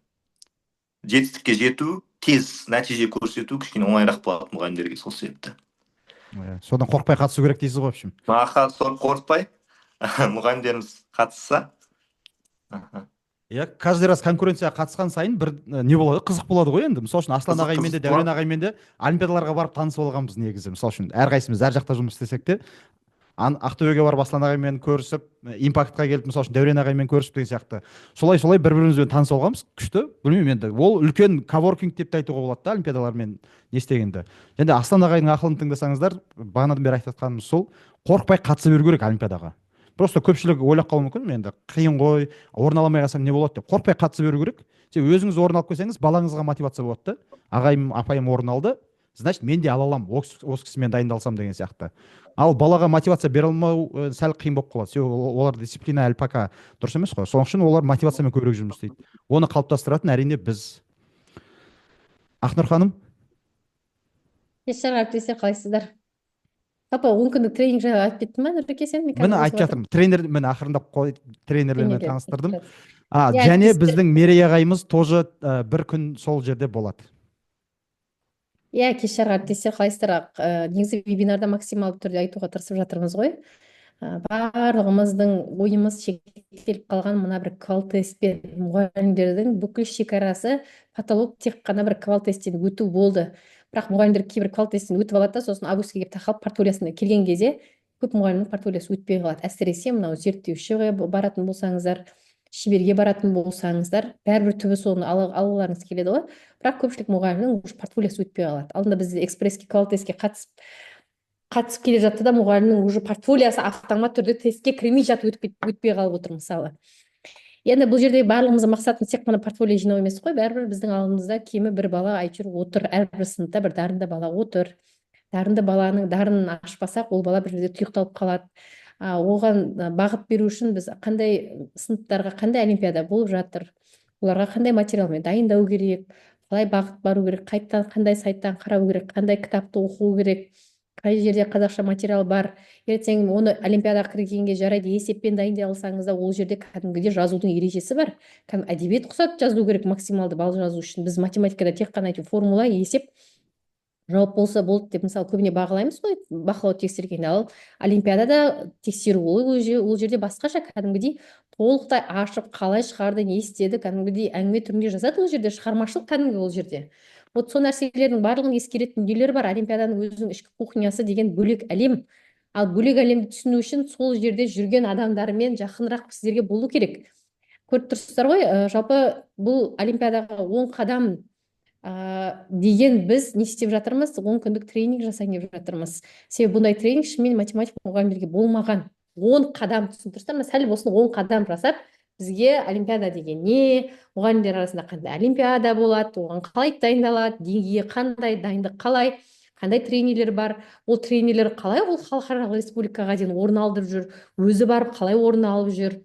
Жетістікке жету, тез нәтиже көрсету кішкене оңайырақ болады мұғалімдерге, сол себепті. Содан қорықпай қатысу керек дейсіз ғой, в общем. Сол қорықпай мұғалімдеріміз қатысса. Иә, каждый раз конкуренцияға қатысқан сайын бір не болады, қызық болады ғой енді. Мысалы үшін Аслан ағаймен де, Дәурен ағаймен де олимпиадаларға барып танысып алғанбыз негізі. Мысалы үшін әрқайсымыз әр жақта жұмыс істесек те, Ақтөбеге барып Аслан ағаймен көрісіп, импактқа келіп, мысалы үшін Дәурен ағаймен көрісіп деген сияқты. Солай бір-бірімізбен танысып алғанбыз, күшті. Білмеймін енді. Ол үлкен коворкинг деп те айтуға болады да, олимпиадалармен не істегенде. Енді Аслан ағайдың ақылын тыңдасаңыздар, бағанадан бері айтып жатқанымыз сол, қорықпай қатыса беру керек олимпиадаға. Просто көпшілік ойлап қалуы мүмкін, енді қиын ғой, орын ала алмай қалсам не болады деп. Қорықпай қатыса беру керек. Сен өзіңіз орын алып қойсаңыз, балаңызға мотивация болады да. Ағайым, апайым орын алды, значит, мен де ала аламын, осы кісімен дайындалсам деген сияқты. Ал балаға мотивация бере алмау сәл қиын болып қалады. Себебі олар дисциплина әлі пока дұрыс емес қой. Соның үшін олар мотивациямен көбірек жұмыс істейді. Оны қалыптастыратын әрине біз. Ақнұр ханым? Кешір әріптестер, қалайсыздар? Папа, 10 күндік тренинг жайлы айтып кеттің ме, Нұрбеке, сен? Міне айтып жатырмын. Міне ақырындап тренерлермен таныстырдым. Иә, Және әріптестер. біздің Мерей ағайымыз тоже бір күн сол жерде болады. Иә, кешір әріптестер, қалайсыздар? Негізі вебинарда максималды түрде айтуға тырысып жатырмыз ғой. Барлығымыздың ойымыз шектеліп қалған мына бір квал-тестпен мұғалімдердің бүкіл шекарасы потолок тек қана бір квал-тесттен өту болды. Бірақ мұғалімдер кейбір квал-тесттен өтіп алады да, сосын августке келіп тақалып портфолиясына келген кезде көп мұғалімнің портфолиясы өтпей қалады. Әсіресе мынау зерттеушіге баратын болсаңыздар, шеберге баратын болсаңыздар, бәрібір түбі соны алуларыңыз келеді ғой. Бірақ көпшілік мұғалімнің портфолиясы өтпей қалады. Алдында біз экспресске квал-тестке қатысып келе жатты да, мұғалімнің уже портфолиясы автомат түрде тестке кірмей жатып өтпей қалып отыр мысалы. Енді бұл жерде барлығымыздың мақсатымыз тек қана портфолио жинау емес қой, бәрібір біздің алдымызда кемі бір бала әйтеуір отыр, әрбір сыныпта бір дарынды бала отыр. Дарынды баланың дарынын ашпасақ, ол бала бір жерде тұйықталып қалады. Оған бағыт беру үшін біз қандай сыныптарға қандай олимпиада болып жатыр, оларға қандай материалмен дайындау керек, қалай бағыт бару керек, қандай сайттан қарау керек, қандай кітапты оқу керек, қай жерде қазақша материал бар. Ертең оны олимпиадаға кіргенге жарайды, есеппен дайындай алсаңыз да, ол жерде кәдімгідей жазудың ережесі бар. Әдебиет құсап жазу керек максималды балл жазу үшін. Біз математикада тек қана формула, есеп, жауап болса болды деп мысалы көбіне бағалаймыз ғой, бақылау тексергенде. Ал олимпиадада тексеру ол жерде басқаша, кәдімгідей толықтай ашып, қалай шығарды, не істеді, кәдімгідей әңгіме түрінде жазады. Ол жерде шығармашылық кәдімгі ол жерде. Вот сол нәрселердің барлығын ескеретін дүниелер бар. Олимпиаданың өзінің ішкі кухнясы деген бөлек әлем. Ал бөлек әлемді түсіну үшін сол жерде жүрген адамдармен жақынырақ сіздерге болу керек. Көріп тұрсыздар ғой, жалпы бұл олимпиадаға 10 қадам деген біз не істеп жатырмыз? 10 күндік тренинг жасайын деп жатырмыз. Себебі бұндай тренинг шынымен математика мұғалімдерге болмаған. 10 қадам түсініп тұрсыздар ма? Сәл болсын 10 қадам жасап, бізге олимпиада деген не, мұғалімдер арасында қандай олимпиада болады, оған қалай дайындалады, деңгейі қандай, дайындық қалай, қандай тренерлер бар, ол тренерлер қалай ол халықаралық республикаға дейін орын алдырып жүр, өзі барып қалай орын алып жүр,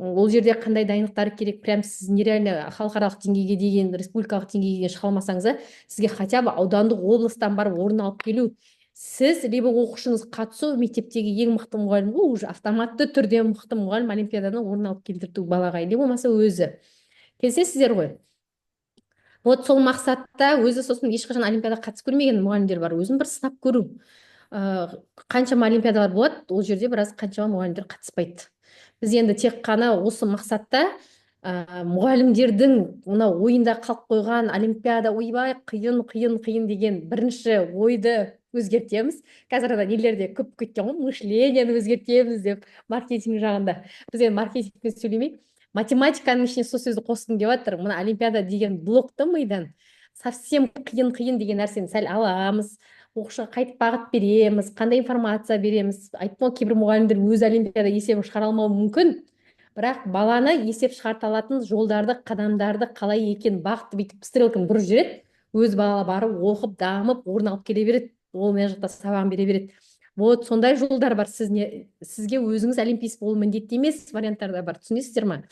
ол жерде қандай дайындықтар керек. Прям сіз нереально халықаралық деңгейге деген, республикалық деңгейге дейін шыға алмасаңыз, сізге хотя бы аудандық облыстан барып орын алып келу. Сіз либо оқушыңыз қатысу, мектептегі ең мықты мұғалім ғой, уже автоматты түрде мықты мұғалім олимпиаданы орын алып келтірту балаға, не болмаса өзі. Келісесіздер ғой. Вот сол мақсатта өзі сосын ешқашан олимпиадаға қатысып көрмеген мұғалімдер бар, өзін бір сынап көру. Қаншама олимпиадалар болады, ол жерде біраз қаншама мұғалімдер қатыспайды. Біз енді тек қана осы мақсатта мұғалімдердің мына ойында қалып қойған олимпиада ойбай қиын деген бірінші ойды өзгертеміз. Қазір нелерде көп кеткен ғой, мышленияны өзгертеміз деп, маркетинг жағында. Біз енді маркетингпен сөйлемей, математиканың ішіне сол сөзді қосқым келіп жатыр. Мына олимпиада деген блокты мидан совсем қиын деген нәрсені сәл аламыз, оқушыға қайтып бағыт береміз, қандай информация береміз. Айттым ғой, кейбір мұғалімдер өз олимпиада есебін шығара алмауы мүмкін, бірақ баланы есеп шығарта алатын жолдарды, қадамдарды қалай екен бағытты бүйтіп стрелканы бұрып жібереді, өз бала барып оқып, дамып, орын алып келе береді, ол мына жақта сабағын бере береді. Вот сондай жолдар бар. Сізге өзіңіз олимпист болу міндетті емес варианттар да бар, түсінесіздер ма?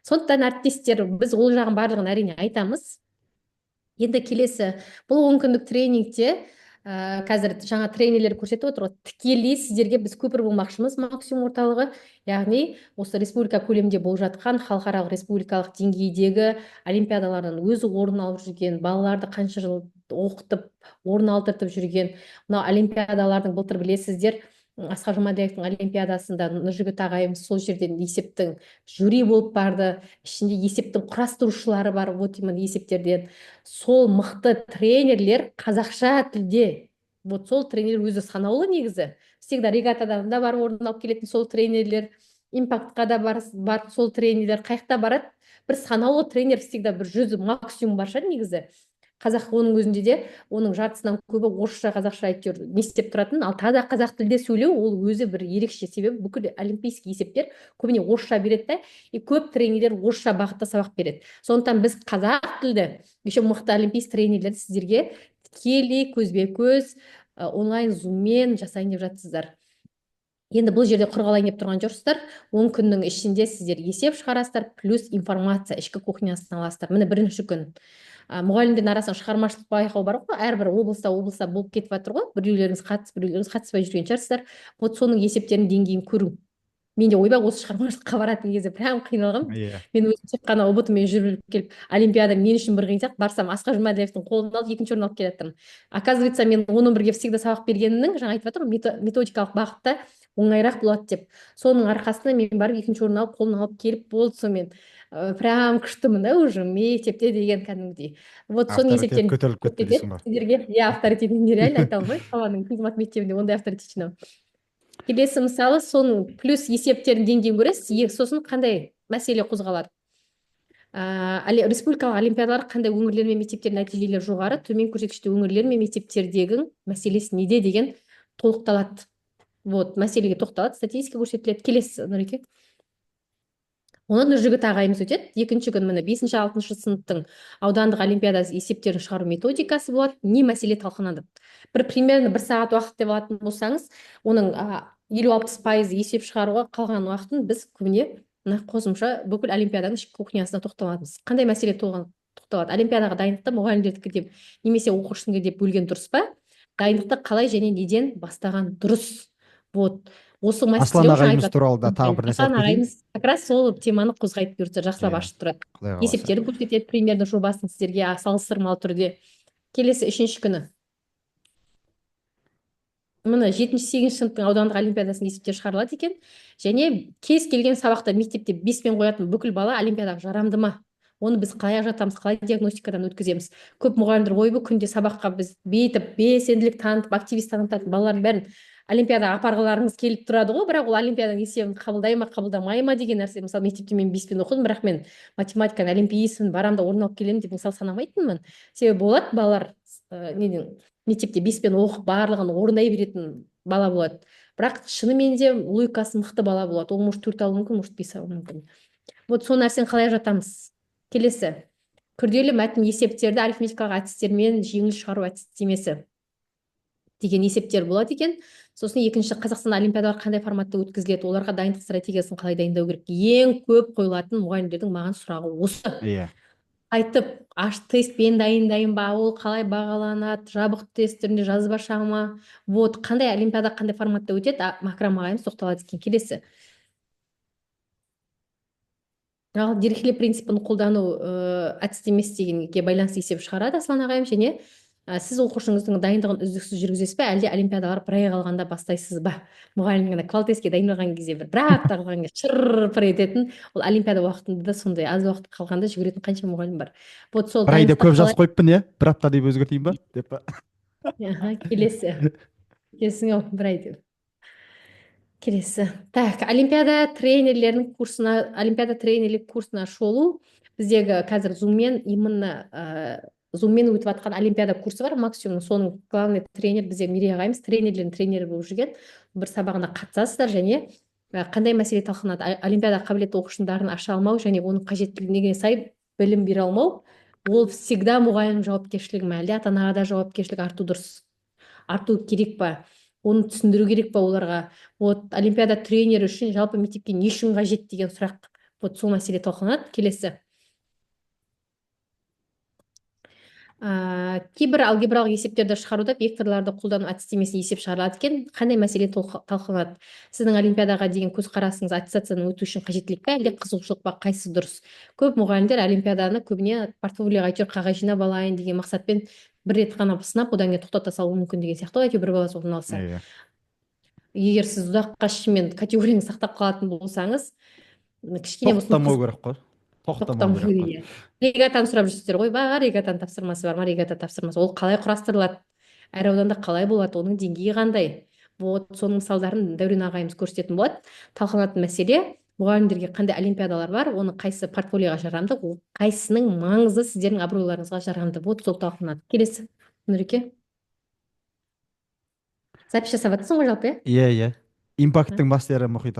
Сондықтан әріптестер, біз ол жағын барлығын әрине айтамыз. Енді келесі, бұл онкүндік тренингте қазір жаңа тренерлер көрсетіп отыр, тікелей сіздерге біз көпір болмақшымыз Максимум орталығы, яғни осы республика көлемінде болып жатқан халықаралық республикалық деңгейдегі олимпиадалардан өзі орын алып жүрген, балаларды қанша жыл оқытып, орын алдыртып жүрген, мына олимпиадалардың былтыр білесіздер, Асқар Жұмаділовтің олимпиадасында Нұржігіт ағайымыз сол жерден есептің жюри болып барды, ішінде есептің құрастырушылары бар, вот именно есептерден. Сол мықты тренерлер қазақша тілде, вот сол тренер өзі санаулы негізі. Всегда регатадан да барып орын алып келетін сол тренерлер, импактқа да бар сол тренерлер, қайықта барады, бір санаулы тренер всегда бір 100 максимум бар шығар негізі. Қазақ оның өзінде де, оның жартысынан көбі орысша, қазақша әйтеуір не істеп тұратын, ал таза қазақ тілде сөйлеу ол өзі бір ерекше, себебі бүкіл олимпийский есептер көбіне орысша береді да, и көп тренерлер орысша бағытта сабақ береді. Сондықтан біз қазақ тілді, еще мықты олимпийский тренерлерді сіздерге тікелей көзбе-көз онлайн зуммен жасайын деп жатсыздар. Енді бұл жерде құр қалайын деп тұрған жоқсыздар. 10 күннің ішінде сіздер есеп шығарасыздар, плюс информация, ішкі кухнясын аласыздар. Міне бірінші күн. Мұғалімдердің арасында шығармашылық байқау бар ғой, әрбір облыста болып кетіп жатыр ғой, біреулеріңіз қатысып, біреулеріңіз қатыспай жүрген шығарсыздар. Вот соның есептерінің деңгейін көру. Мен де ойбай осы шығармашылыққа баратын кезде прям қиналғам. Мен өзім тек қана ұбт-мен жүріп келіп, олимпиада мен үшін бір қиын сияқты, барсам Асқар Жұмаділовтың қолын алып екінші орын алып келе жатырмын. Оказывается, мен 11-ге всегда сабақ бергенімнің, жаңа айтып жатыр, методикалық бағытта оңайырақ болады деп. Соның арқасында мен барып екінші орын алып, қолын алып келіп болды, сонымен прям күштімін да уже мектепте деген кәдімгідей. Вот соның есептерін көтеріліп кетті дейсің ба? сіздерге, авторитетін нереально айта алмаймын, қаланың физмат мектебінде ондай авторитет жинау. Келесі мысалы, соның плюс есептерін деңгейін көресіз, сосын қандай мәселе қозғалады. Республикалық олимпиадалар қандай өңірлер мен мектептердің нәтижелері жоғары, төмен көрсеткішті өңірлер мен мектептердегі мәселесі неде деген толықталады. Вот, мәселеге тоқталады, статистика көрсетіледі. Келесі, Нұреке. Оны Нұржігіт ағайымыз өтеді. Екінші күн міне 5-6 сыныптың аудандық олимпиадасы есептерін шығару методикасы болады. Не мәселе талқыланады. Бір примерно 1 сағат уақыт деп алатын болсаңыз, оның 50-60% есеп шығаруға қалған уақытын біз көбіне қосымша бүкіл олимпиаданың ішкі кухнясына тоқталамыз. Қандай мәселе тоқталады? Олимпиадаға дайындықты мұғалімдердікі деп немесе оқушынікі деп бөлген дұрыс па? Дайындықты қалай және неден бастаған дұрыс? Вот. Осы Аслан ағайымыз туралы да тағы бір нәрсе айтып кетейін. Как раз сол теманы қозғайтып бұйыртса жақсылап ашып тұрады. Есептерді көрсетеді, примерно жобасын сіздерге салыстырмалы түрде. Келесі 3-ші күні. Міне 7-8 сыныптың аудандық олимпиадасының есептері шығарылады екен. Және кез келген сабақта мектепте 5-пен қоятын бүкіл бала олимпиадаға жарамды ма? Оны біз қалай жатамыз, қалай диагностикадан өткіземіз? Көп мұғалімдер ойбы күнде сабаққа біз бейтіп, белсенділік танытып, активист танытатын балалардың бәрін олимпиадаға апарғыларыңыз келіп тұрады ғой, бірақ ол олимпиаданың есебін қабылдай ма, қабылдамай ма деген нәрсе. Мысалы, мектепте мен 5-пен оқыдым, бірақ мен математиканың олимпиисімін, барамда орын алып келемін деп мысалы санамайтынмын. Себебі болады, балалар мектепте 5-пен оқып, барлығын орындай беретін бала болады. Бірақ шынымен де логикасы мықты бала болады. Ол может 4 алуы мүмкін, может 5 алуы мүмкін. Вот сол нәрсені қалай жатамыз? Келесі. Күрделі мәтін есептерді арифметикалық әдістермен жеңіл шығару әдістемесі. деген есептер болады екен. Сосын екінші, Қазақстан олимпиадалар қандай форматта өткізіледі, оларға дайындық стратегиясын қалай дайындау керек. Ең көп қойылатын мұғалімдердің маған сұрағы осы. Иә. Айтып, тестпен дайындайын ба, ол қалай бағаланады, жабық тест түрінде жазбаша ма, вот қандай олимпиада қандай форматта өтеді, Макрам ағайымыз тоқталады екен. Келесі. Ал Дирихле принципін қолдану әдістемесі дегенге байланысты есеп шығарады Аслан ағайым. Және сіз оқушыңыздың дайындығын үздіксіз жүргізесіз бе, әлде олимпиадалар бір ай қалғанда бастайсыз ба? Мұғалім ғана квалтеске дайындалған кезде бір апта қалған кезде шыр-пыр ететін, ол олимпиада уақытында да сондай аз уақыт қалғанда жүгіретін қанша мұғалім бар. Вот сол Бір ай деп көп дайындыққа жазып қойыппын, иә? Бір апта деп өзгертейін ба? Деп па? келесі. Келесің ау, бір ай деп. Келесі. Так, олимпиада тренерлік курсына шолу. Біздегі қазір зуммен именно зуммен өтіп жатқан олимпиада курсы бар, максимум соның главный тренер бізде Мирия ағайымыз, тренерлердің тренері болып жүрген. Бір сабағына қатысасыздар және қандай мәселе талқыланады. Олимпиада қабілетті оқушының дарын аша алмау және оның қажеттілігіне сай білім бере алмау. Ол всегда мұғалім жауапкершілігі ме, әлде ата-анаға да жауапкершілік арту керек па? Оны түсіндіру керек па оларға? Вот олимпиада тренері үшін жалпы мектепке не үшін қажет деген сұрақ. Вот сол мәселе талқыланады. Келесі. Кейбір алгебралық есептерді шығаруда векторларды қолдану әдістемесіне есеп шығарылады екен. Қандай мәселе талқыланады? Сіздің олимпиадаға деген көзқарасыңыз аттестациядан өту үшін қажеттілік пе, әлде қызығушылық па, қайсысы дұрыс? Көп мұғалімдер олимпиаданы көбіне портфолиоға әйтеуір қағаз жинап алайын деген мақсатпен бір рет қана сынап, одан кейін тоқтата салуы мүмкін деген сияқты. Әйтеуір бір баласы орын алса. Егер сіз ұзаққа шынымен категорияны сақтап қалатын болсаңыз, кішкене тоқтамау керек қой. Тоқтамау керек қой. Регатаны сұрап жүрсіздер ғой, бар регатаның тапсырмасы бар ма, регата тапсырмасы. Ол қалай құрастырылады? Әр ауданда қалай болады? Оның деңгейі қандай? Вот соның мысалдарын Дәурен ағайымыз көрсететін болады. Талқыланатын мәселе, мұғалімдерге қандай олимпиадалар бар, оны қайсы портфолиоға жарамды, қайсының маңызы сіздердің абыройларыңызға жарамды. Вот сол талқыланады. Келесі. Нұреке. Запись жасап жатырсың ғой жалпы, иә? Иә. Импакттың мастері Мұхит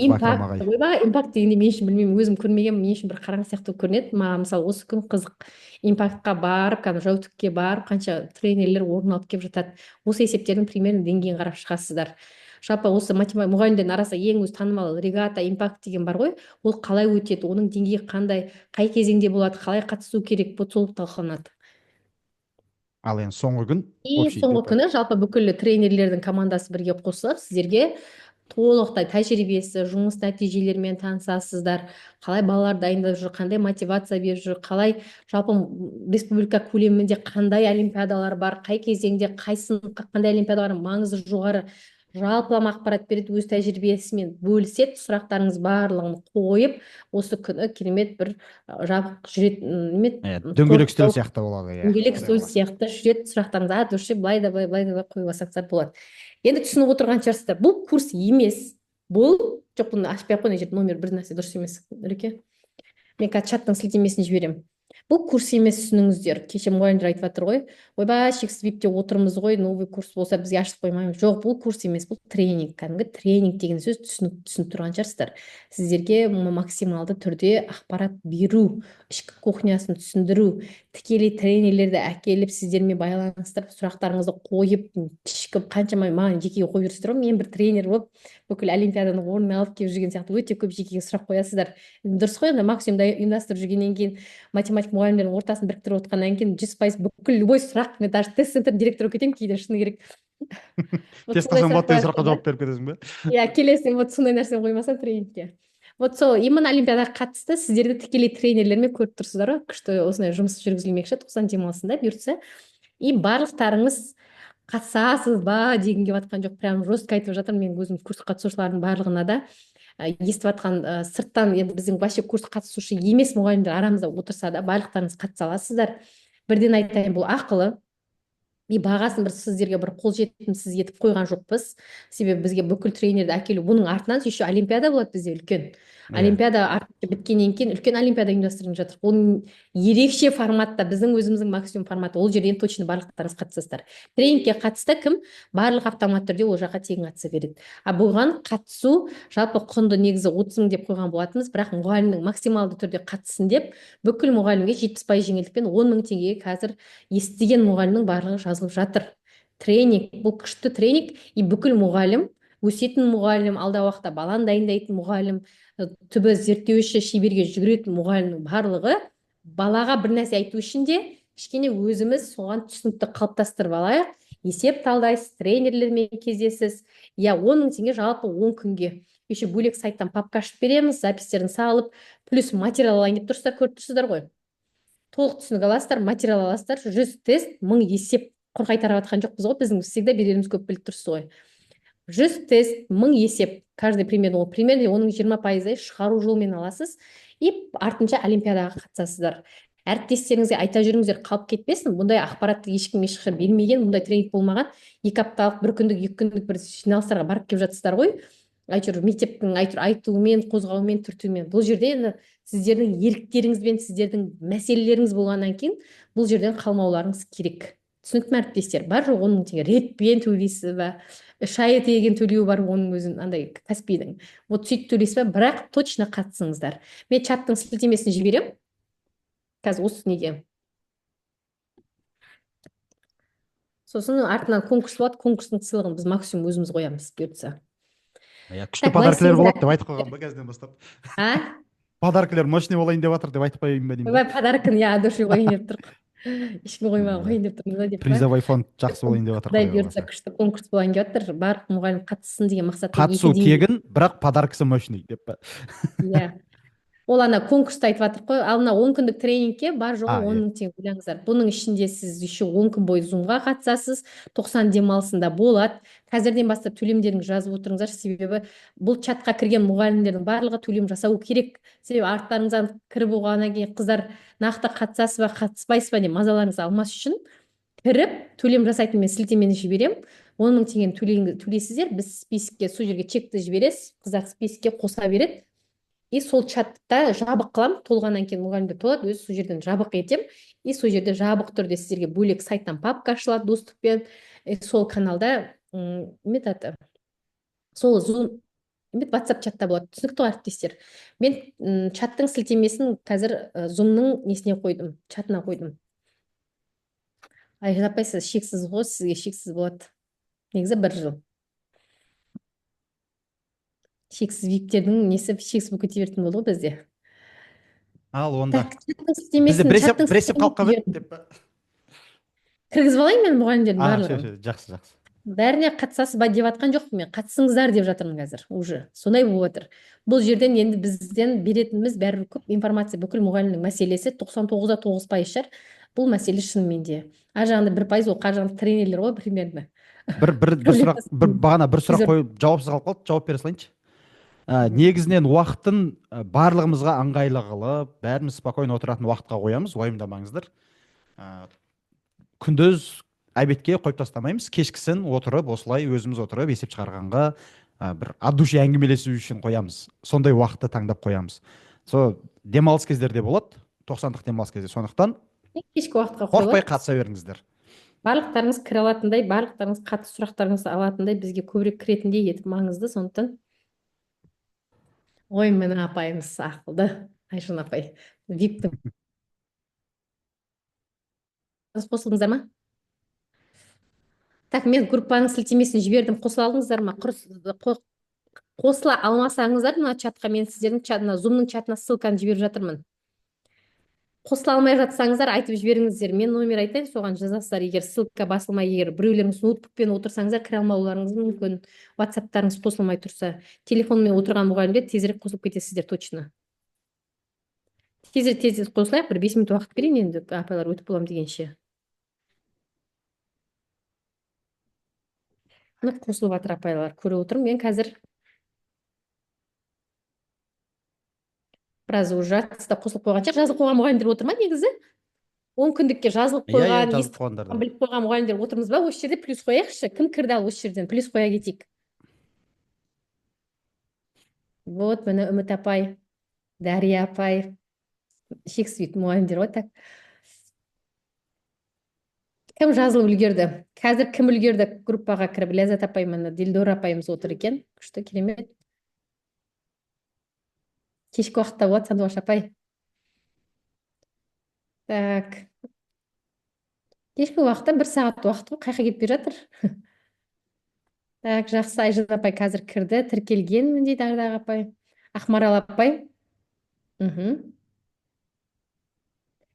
Макрам ағай. Импакт дегенде мен үшін білмеймін, өзім көрмеген, мен үшін бір қараңғы сияқты көрінеді. Маған мысалы осы күн қызық. Импактқа барып, жаутүкке барып, қанша тренерлер орын алып келіп жатады. Осы есептердің примерно деңгейін қарап шығасыздар. Жалпы осы мұғалімдердің арасында ең өзі танымал регата, импакт деген бар ғой. Ол қалай өтеді, оның деңгейі қандай, қай кезеңде болады, қалай қатысу керек, сол талқыланады. Ал енді соңғы күн? Соңғы күні жалпы бүкіл тренерлердің командасы бірге қосылып, сіздерге толықтай тәжірибесі, жұмыс нәтижелерімен танысасыздар, қалай балалар дайындап жүр, қандай мотивация беріп жүр, қалай жалпы республика көлемінде қандай олимпиадалар бар, қай кезеңде қандай олимпиадалардың маңызы жоғары, жалпылама ақпарат береді, өз тәжірибесімен бөліседі, сұрақтарыңыз барлығын қойып, осы күні керемет бір жабық жүретін дөңгелек үстел сияқты болады. Дөңгелек үстел сияқты жүреді, сұрақтарыңызды дұрыс былай да қойып алсаңыздар болады. Енді түсініп отырған шығарсыздар, бұл курс емес. Бұл жоқ, бұны ашпай ақ қой, номер бір нәрсе дұрыс емес. Нұреке, мен қазір чаттың сілтемесін жіберемін. Бұл курс емес, түсініңіздер. Кеше мұғалімдер айтып жатыр ғой, ойбай шексіз випте отырмыз ғой, новый курс болса бізге ашып қоймаймыз. Жоқ, бұл курс емес, бұл тренинг. Кәдімгі тренинг деген сөз түсініп тұрған шығарсыздар. Сіздерге максималды түрде ақпарат беру, ішкі кухнясын түсіндіру, тікелей тренерлерді әкеліп сіздермен байланыстырып, сұрақтарыңызды қойып, кішкі қаншама маған жеке қойып жүрсіздер ғой, мен бір тренер болып бүкіл олимпиаданың орнын алып келіп жүрген сияқты өте көп жеке сұрақ қоясыздар. Дұрыс қой, енді максимум ұйымдастырып жүргеннен кейін, математика мұғалімдердің ортасын біріктіріп отқаннан кейін 100% бүкіл любой сұрақ, мен даже тест центр директоры кетемін кейде, шыны керек. Тест қойсаң сұраққа жауап беріп кетесің бе? Иә, келесің, вот сондай нәрсені қоймасам тренингке. Вот сол именно олимпиадаға қатысты сіздерді тікелей тренерлермен көріп тұрсыздар ғой, күшті осындай жұмыс жүргізілмекші 90 демалысында бұйыртса. И барлықтарыңыз қатысасыз ба дегім келіп жатқан жоқ, прям жестко айтып жатырмын. Мен өзім курс қатысушылардың барлығына да естіп жатқан сырттан, енді біздің вообще курс қатысушы емес мұғалімдер арамызда отырса да барлықтарыңыз қатыса аласыздар. Бірден айтайын, бұл ақылы. И бағасын бір сіздерге бір қолжетімсіз етіп қойған жоқпыз. Себебі бізге бүкіл тренерді әкелу, бұның артынан еще олимпиада болады бізде үлкен. Олимпиада біткеннен кейін үлкен олимпиада ұйымдастырылып жатыр. Ол ерекше форматта, біздің өзіміздің максимум форматы. Ол жерден точно барлықтарыңыз қатысасыздар. Тренингке қатысты кім? Барлық автомат түрде ол жаққа тегін қатыса береді. Бұған қатысу жалпы құнды негізі 30 мың деп қойған болатынбыз, бірақ мұғалімнің максималды түрде қатысын деп бүкіл мұғалімге 70% жеңілдікпен 10 мың теңгеге қазір естіген мұғалімнің барлығы жазылып жатыр. тренинг, бұл күшті тренинг, и бүкіл мұғалім, өсетін мұғалім, алдағы уақытта баланы дайындайтын мұғалім, түбі зерттеуші шеберге жүгіретін мұғалімнің барлығы балаға бір нәрсе айту үшін де кішкене өзіміз соған түсінікті қалыптастырып алайық. Есеп талдайсыз, тренерлермен кездесіз. Я 10 мың теңге жалпы 10 күнге. Еще бөлек сайттан папка ашып береміз, запистерін салып, плюс материал алайын деп тұрсыздар, көріп тұрсыздар ғой. Толық түсінік аласыздар, материал аласыздар, 100 тест, 1000 есеп. Құр қайтарып жатқан жоқпыз ғой, біздің всегда береріміз көп, біліп тұрсыз ғой. 100 тест, 1000 есеп, каждый примерно оның 20% шығару жолымен аласыз, и артынша олимпиадаға қатысасыздар. Әріптестеріңізге айта жүріңіздер, қалып кетпесін. Бұндай ақпаратты ешкім ешқашан бермеген, бұндай тренинг болмаған. 2 апталық, 1 күндік, 2 күндік бір жиналыстарға барып келіп жатсыздар ғой. Әйтеуір мектептің айтуымен, қозғауымен, түртуімен. Бұл жерде енді сіздердің еріктеріңізбен, сіздердің мәселелеріңіз болғаннан кейін бұл жерден қалмауларыңыз керек. Түсінікті ме әріптестер? Бар жоқ 10 мың теңге ретпен төлейсіз бе? 3 ай тегін төлеу бар оның өзін, андай Каспийдің. Вот сөйтіп төлейсіз бе? Бірақ точно қатысыңыздар. Мен чаттың сілтемесін жіберемін. Қазір осы неге. Сосын артынан конкурс болады, конкурстың сыйлығын біз максимум өзіміз қоямыз, бұйыртса. Күшті подаркілер болады деп айтып қойған ба қазірден бастап? Подаркілер мощный болайын деп жатыр деп айтып қойайын ба деймін. Ой, подаркін, я души қойын деп тұр. Ешкім қоймаған қойын деп тұрмыз деп. Призовой фонд жақсы болайын деп жатыр. Құдай бұйыртса күшті конкурс болайын деп жатыр. Барлық мұғалім қатыссын деген мақсатта. Қатысу тегін, бірақ подаркасы мощный деп па. Иә. Ол ана конкурста айтып жатыр қой, ал мына 10 күндік тренингке бар жоғы 10 мың теңге ойлаңыздар. Бұның ішінде сіз еще 10 күн бойы зумға қатысасыз, 90 демалысында болады. Қазірден бастап төлемдеріңізді жазып отырыңыздар, себебі бұл чатқа кірген мұғалімдердің барлығы төлем жасау керек. Себебі арттарыңыздан кіріп болғаннан кейін қыздар нақты қатысасыз ба, қатыспайсыз ба деп мазаларыңызды алмас үшін кіріп төлем жасайтын мен сілтемені жіберемін. 10 мың теңгені төлейсіздер, біз списокке сол жерге чекті жібересіз, қыздар списокке қоса береді. И сол чатта жабық қылам, толғаннан кейін мұғалімдер толады, өзі сол жерден жабық етем. И сол жерде жабық түрде сіздерге бөлек сайттан папка ашылады доступпен. Сол каналда сол Zoom WhatsApp чатта болады. Түсінікті ғой әріптестер. Мен чаттың сілтемесін қазір Zoom-ның несіне қойдым, чатына қойдым. Айжапайсыз, шексіз ғой, сізге шексіз болады. Негізі 1 жыл. Шексіз виптердің несі шексіз болып кете беретін болды ғой бізде. Ал онда. Бізде біресе қалып деп. Кіргізіп алайын мен мұғалімдердің барлығын. Жақсы. Бәріне қатысасыз ба деп жатқан жоқпын мен. Қатысыңыздар деп жатырмын қазір. Уже сондай болып отыр. Бұл жерден енді бізден беретініміз бәрі көп информация, бүкіл мұғалімнің мәселесі 99-да 9% шар. Бұл мәселе шынымен де. Ар жағында 1% ол қар жағында тренерлер ғой примерно. Бағана бір сұрақ қойып жауапсыз қалып қалды, жауап бере салайыншы. Негізінен уақытын барлығымызға ыңғайлы қылып, бәріміз спокойно отыратын уақытқа қоямыз, уайымдамаңыздар. Күндіз обедке қойып тастамаймыз, кешкісін отырып, осылай өзіміз отырып, есеп шығарғанға бір от души әңгімелесу үшін қоямыз. Сондай уақытты таңдап қоямыз. Демалыс кездерде болады, 90-дық демалыс кезде. Сондықтан кешкі уақытқа қорықпай қатыса беріңіздер. Барлықтарыңыз кіре алатындай, барлықтарыңыз қатыс сұрақтарыңызды алатындай, бізге көбірек кіретіндей етіп маңызды. Сондықтан ой, міне апайымыз ақылды, Айшын апай. Виптің. Қосылдыңыздар ма? Так, мен группаның сілтемесін жібердім. Қосыла алдыңыздар ма? Қосыла алмасаңыздар, мына чатқа мен сіздердің чатына, Zoom-ның чатына ссылканы жіберіп жатырмын. Қосыла алмай жатсаңыздар, айтып жіберіңіздер. Мен номер айтайын, соған жазасыздар. Егер ссылка басылмай, егер біреулеріңіз ноутбукпен отырсаңыздар, кіре алмауларыңыз мүмкін. WhatsApp-тарыңыз қосылмай тұрса, телефонмен отырған мұғалімдер тезірек қосылып кетесіздер, точно. Тезірек қосылайық, бір 5 минут уақыт берейін, енді апайлар өтіп болам дегенше. Қосылып жатыр апайлар, көріп отырмын. Мен қазір біраз уже жатыста қосылып қойғанша, жазылып қойған мұғалімдер отыр ма негізі? 10 күндікке жазылып қойған, біліп қойған мұғалімдер отырмыз ба? Осы жерде плюс қояқшы. Кім кірді ал осы жерден? Плюс қоя кетейік. Вот, міне Үміт апай, Дария апай, шексіз мұғалімдер ғой, так. Кім жазылып үлгерді? Қазір кім үлгерді группаға кіріп? Ләззат апай, міне Дилдора апайымыз отыр екен. Күшті, керемет. Кешкі уақытта болады, Сандуғаш апай. Так. Кешкі уақытта 1 сағат уақыт қой, қай жаққа кетпей жатыр. Так, жақсы, Айжан апай қазір кірді, тіркелгенмін дейді Ардақ апай. Ақмарал апай. Мхм.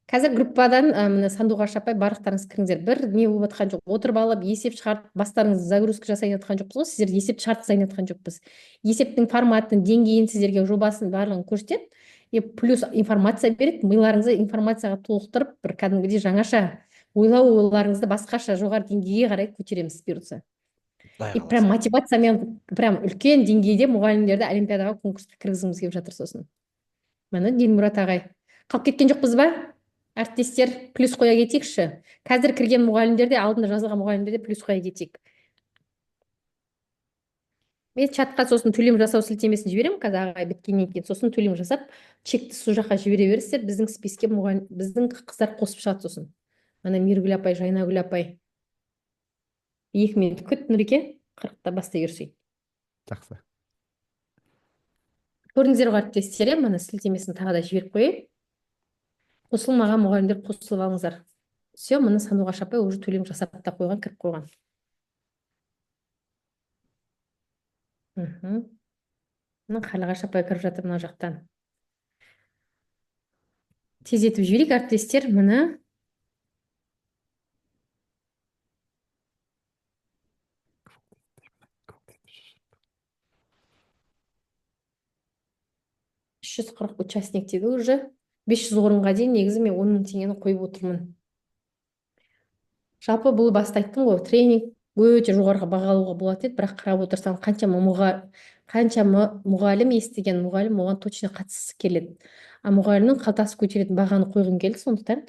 Қазір группадан міне Сандуғаш апай барлықтарыңыз кіріңіздер. Бір не болып жатқан жоқ. Отырып алып, есеп шығарып, бастарыңызды загрузка жасай жатқан жоқпыз ғой. Сіздер есеп шарт жасай жатқан жоқпыз. Есептің форматын, деңгейін сіздерге жобасын барлығын көрсетеді. И плюс информация береді. Миларыңызды информацияға толықтырып, бір кәдімгідей жаңаша ойларыңызды басқаша жоғары деңгейге қарай көтереміз бұйыртса. И прям мотивациямен, прям үлкен деңгейде мұғалімдерді олимпиадаға, конкурсқа кіргізгіміз келіп жатыр сосын. Міне Дилмұрат ағай. Қалып кеткен жоқпыз ба? Әріптестер, плюс қоя кетейікші. Қазір кірген мұғалімдерде, алдында жазылған мұғалімдерде плюс қоя кетейік. Мен чатқа сосын төлем жасау сілтемесін жіберемін, қазір ағай біткеннен кейін. Сосын төлем жасап, чекті сол жаққа жібере бересіздер. Біздің списке біздің қыздар қосып шығады сосын. Мына Миргүл апай, Жайнагүл апай. 2 минут күт, Нұреке, 40-та бастай берсей. Жақсы. Көрдіңіздер ғой әріптестер, мына сілтемесін тағы да жіберіп қойайын. Қосылмаған мұғалімдер қосылып алыңыздар. Все, мына Сандуғаш апай уже төлем жасап та қойған, кіріп қойған. Мына Қарлығаш апай кіріп жатыр мына жақтан. Тездетіп жіберейік әріптестер, міне. $340 участник деді уже. 500 орынға дейін негізі мен 10 000 теңгені қойып отырмын. Жалпы бұл баста айттым ғой, тренинг өте жоғарғы бағалауға болады еді, бірақ қарап отырсам қаншама мұғалім естіген мұғалім оған точно қатысқысы келеді. А мұғалімнің қалтасы көтеретін бағаны қойғым келді, сондықтан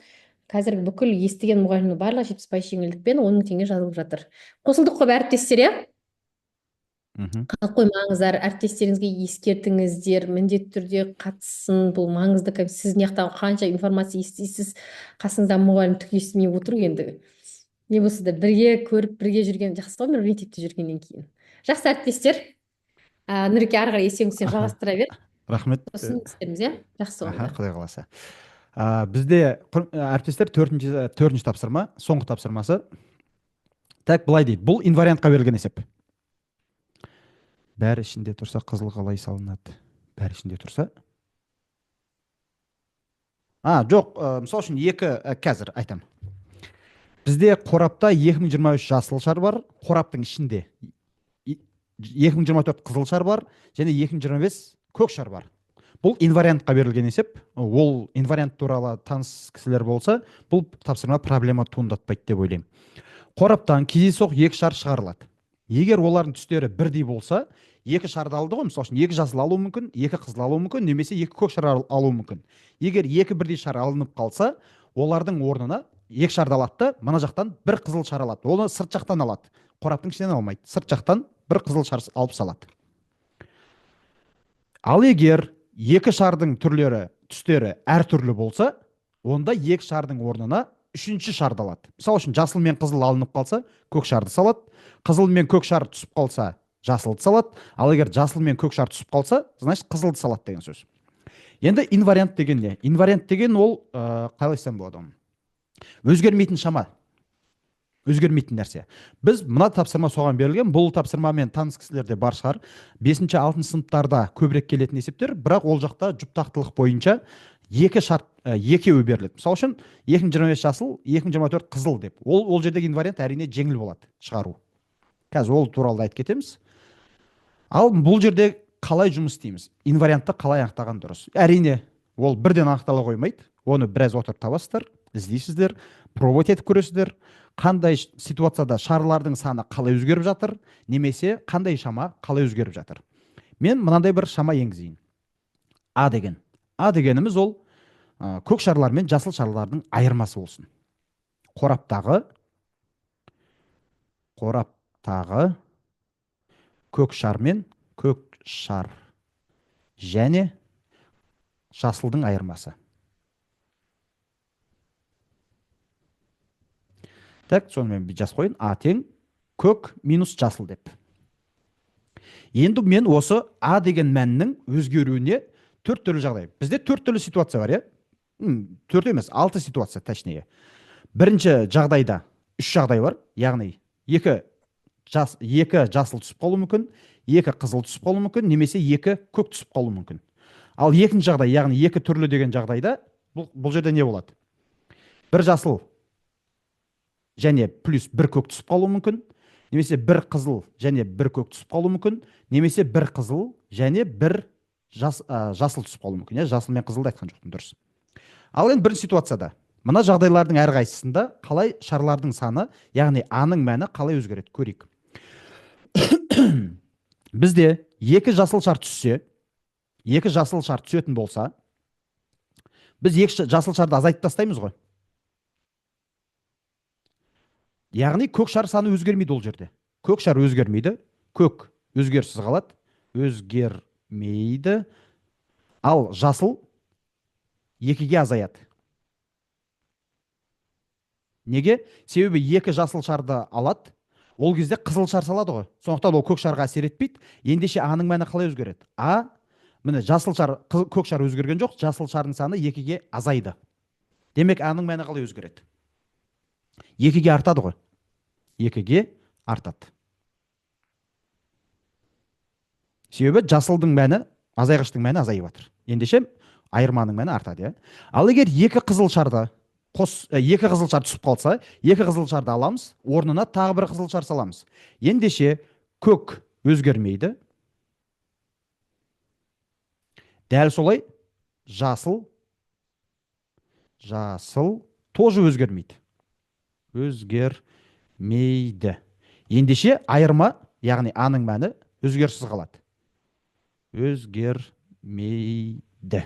қазіргі бүкіл естіген мұғалімнің барлығы 70% жеңілдікпен 10 000 теңге жазылып жатыр. Қосылдық қой әріптестер, иә? Қалып қоймаңыздар, әріптестеріңізге ескертіңіздер, міндетті түрде қатысын, бұл маңызды. Сіз мияқтағы қанша информация естисіз, қасыңызда мұғалім түк естімей отыр енді. Не болса да бірге көріп, бірге жүрген жақсы ғой, мен мектепте жүргеннен кейін. Жақсы әріптестер, Нұреке ары қарай есеңізден жалғастыра бер. Рахмет. Сосын істеріміз, иә? Жақсы ғой. Құдай қаласа. Бізде әріптестер төртінші тапсырма, соңғы тапсырмасы. Так, былай дейді, бұл инвариантқа берілген есеп. Бәрі ішінде тұрса, қызыл қалай салынады? Бәрі ішінде тұрса? Жоқ, мысал үшін қазір айтам. Бізде қорапта 2023 жасыл шар бар, қораптың ішінде 2024 қызыл шар бар, және 2025 көк шар бар. Бұл инвариантқа берілген есеп. Ол инвариант туралы таныс кісілер болса, бұл тапсырма проблема туындатпайды деп ойлаймын. Қораптан кездейсоқ 2 шар шығарылады. Егер олардың түстері бірдей болса, 2 шарды алды ғой, мысалы үшін 2 жасыл алуы мүмкін, 2 қызыл алуы мүмкін, немесе 2 көк шар алуы мүмкін. Егер 2 бірдей шар алынып қалса, олардың орнына 2 шарды алады да, мына жақтан 1 қызыл шар алады. Оны сырт жақтан алады. Қораптың ішінен алмайды. Сырт жақтан 1 қызыл шар алып салады. Ал егер 2 шардың түстері әртүрлі болса, онда 2 шардың орнына 3-ші шарды алады. Мысалы үшін жасыл мен қызыл алынып қалса, көк шарды салады. Қызыл мен көк шар түсіп қалса, жасылды салады. Ал егер жасыл мен көк шар түсіп қалса, значит қызылды салады деген сөз. Енді инвариант деген не? Инвариант деген ол қалай айтсам болады оны? Өзгермейтін шама. Өзгермейтін нәрсе. Біз мына тапсырма соған берілген. Бұл тапсырмамен таныс кісілерде бар шығар. 5-6 сыныптарда көбірек келетін есептер, бірақ ол жақта жұптақтылық бойынша 2 шарт, 2 беріледі. Мысалы үшін 2025 жасыл, 2024 қызыл деп. Ол жердегі инвариант әрине жеңіл болады шығару. Қазір ол туралы айтып кетеміз. Ал бұл жерде қалай жұмыс істейміз? Инвариантты қалай анықтаған дұрыс? Әрине, ол бірден анықтала қоймайды. Оны біраз отырып табасыздар, іздейсіздер, пробовать етіп көресіздер. Қандай ситуацияда шарлардың саны қалай өзгеріп жатыр, немесе қандай шама қалай өзгеріп жатыр. Мен мынандай бір шама енгізейін. А дегеніміз ол көк шарлар мен жасыл шарлардың айырмасы болсын. Қораптағы көк шар мен көк шар және жасылдың айырмасы. Так, сонымен жаз қойын. А тең көк минус жасыл деп. Енді мен осы А деген мәннің өзгеруіне 4 түрлі жағдай. Бізде 4 түрлі ситуация бар, иә? 4 емес, 6 ситуация, точнее. Бірінші жағдайда үш жағдай бар, яғни екі жасыл түсіп қалуы мүмкін, екі қызыл түсіп қалуы мүмкін, немесе екі көк түсіп қалуы мүмкін. Ал екінші жағдай, яғни екі түрлі деген жағдайда бұл жерде не болады? Бір жасыл және плюс бір көк түсіп қалуы мүмкін, немесе бір қызыл және бір көк түсіп қалуы мүмкін, немесе бір қызыл және бір жасыл түсіп қалуы мүмкін. Жасыл мен қызылды айтқан жоқпын, дұрыс. Ал енді бірінші ситуацияда мына жағдайлардың әрқайсысында қалай шарлардың саны, яғни аның мәні қалай өзгереді, көрейік. Бізде екі жасыл шар түссе, екі жасыл шар түсетін болса, біз екі жасыл шарды азайтып тастаймыз ғой. Яғни көк шар саны өзгермейді ол жерде. Көк шар өзгермейді, көк өзгеріссіз қалады, өзгермейді. Ал жасыл екіге азаяды. Неге? Себебі екі жасыл шарды алады, ол кезде қызыл шар салады ғой. Сондықтан ол көк шарға әсер етпейді. Ендеше аның мәні қалай өзгереді? Міне жасыл шар, көк шар өзгерген жоқ, жасыл шардың саны екіге азайды. Демек аның мәні қалай өзгереді? Екіге артады ғой. Екіге артады. Себебі жасылдың мәні, азайғыштың мәні азайып жатыр. Ендеше айырманың мәні артады. Ал егер екі қызыл шарды екі қызыл шар түсіп қалса, екі қызыл шарды аламыз, орнына тағы бір қызыл шар саламыз. Ендеше көк өзгермейді. Дәл солай жасыл тоже өзгермейді. Өзгермейді. Ендеше айырма, яғни аның мәні өзгеріссіз қалады. Өзгермейді.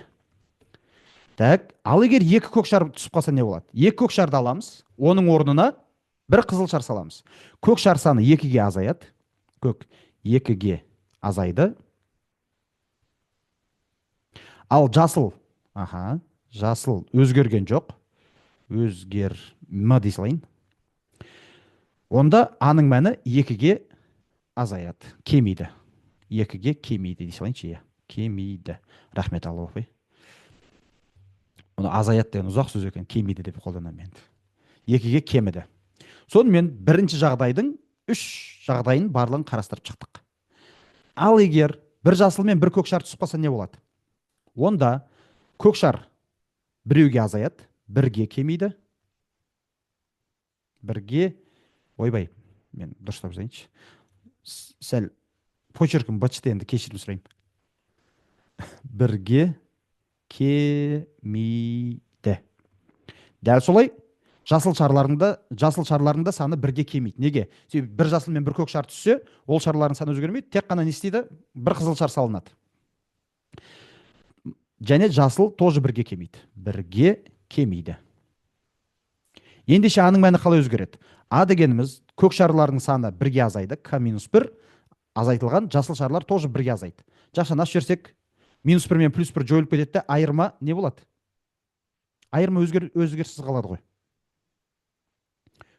Так, ал егер екі көк шар түсіп қалса не болады? Екі көк шарды аламыз, оның орнына бір қызыл шар саламыз. Көк шар саны екіге азаяды. Көк екіге азайды. Ал жасыл өзгерген жоқ. Өзгермі дей салайын. Онда аның мәні екіге азаяды, кемейді. Екіге кемейді дей салайыншы. Кемейді. Рахмет Аллах. Оны азаят деген ұзақ сөз екен, кемейді деп қолданамын енді. Екіге кеміді. Сонымен бірінші жағдайдың үш жағдайын барлығын қарастырып шықтық. Ал егер бір жасыл мен бір көк шар түсіп қалса не болады? Онда көк шар біреуге азаяды, бірге кемейді. Бірге, ойбай, мен дұрыстап жазайыншы. Сәл почеркім бачыты, енді кешірім сұрайын. Бірге кемейді. Дәл солай жасыл шарларында саны бірге кемейді. Неге? Себебі бір жасыл мен бір көк шар түссе, ол шарлардың саны өзгермейді, тек қана не істейді? Бір қызыл шар салынады. Және жасыл тоже бірге кемейді. Бірге кемейді. Ендеше аның мәні қалай өзгереді? А дегеніміз көк шарлардың саны бірге азайды, К-1 азайтылған, жасыл шарлар тоже бірге азайды. Жақшаны ашып жіберсек, -1 мен +1 жойылып кетеді, айырма не болады? Айырма өзгеріссіз қалады ғой.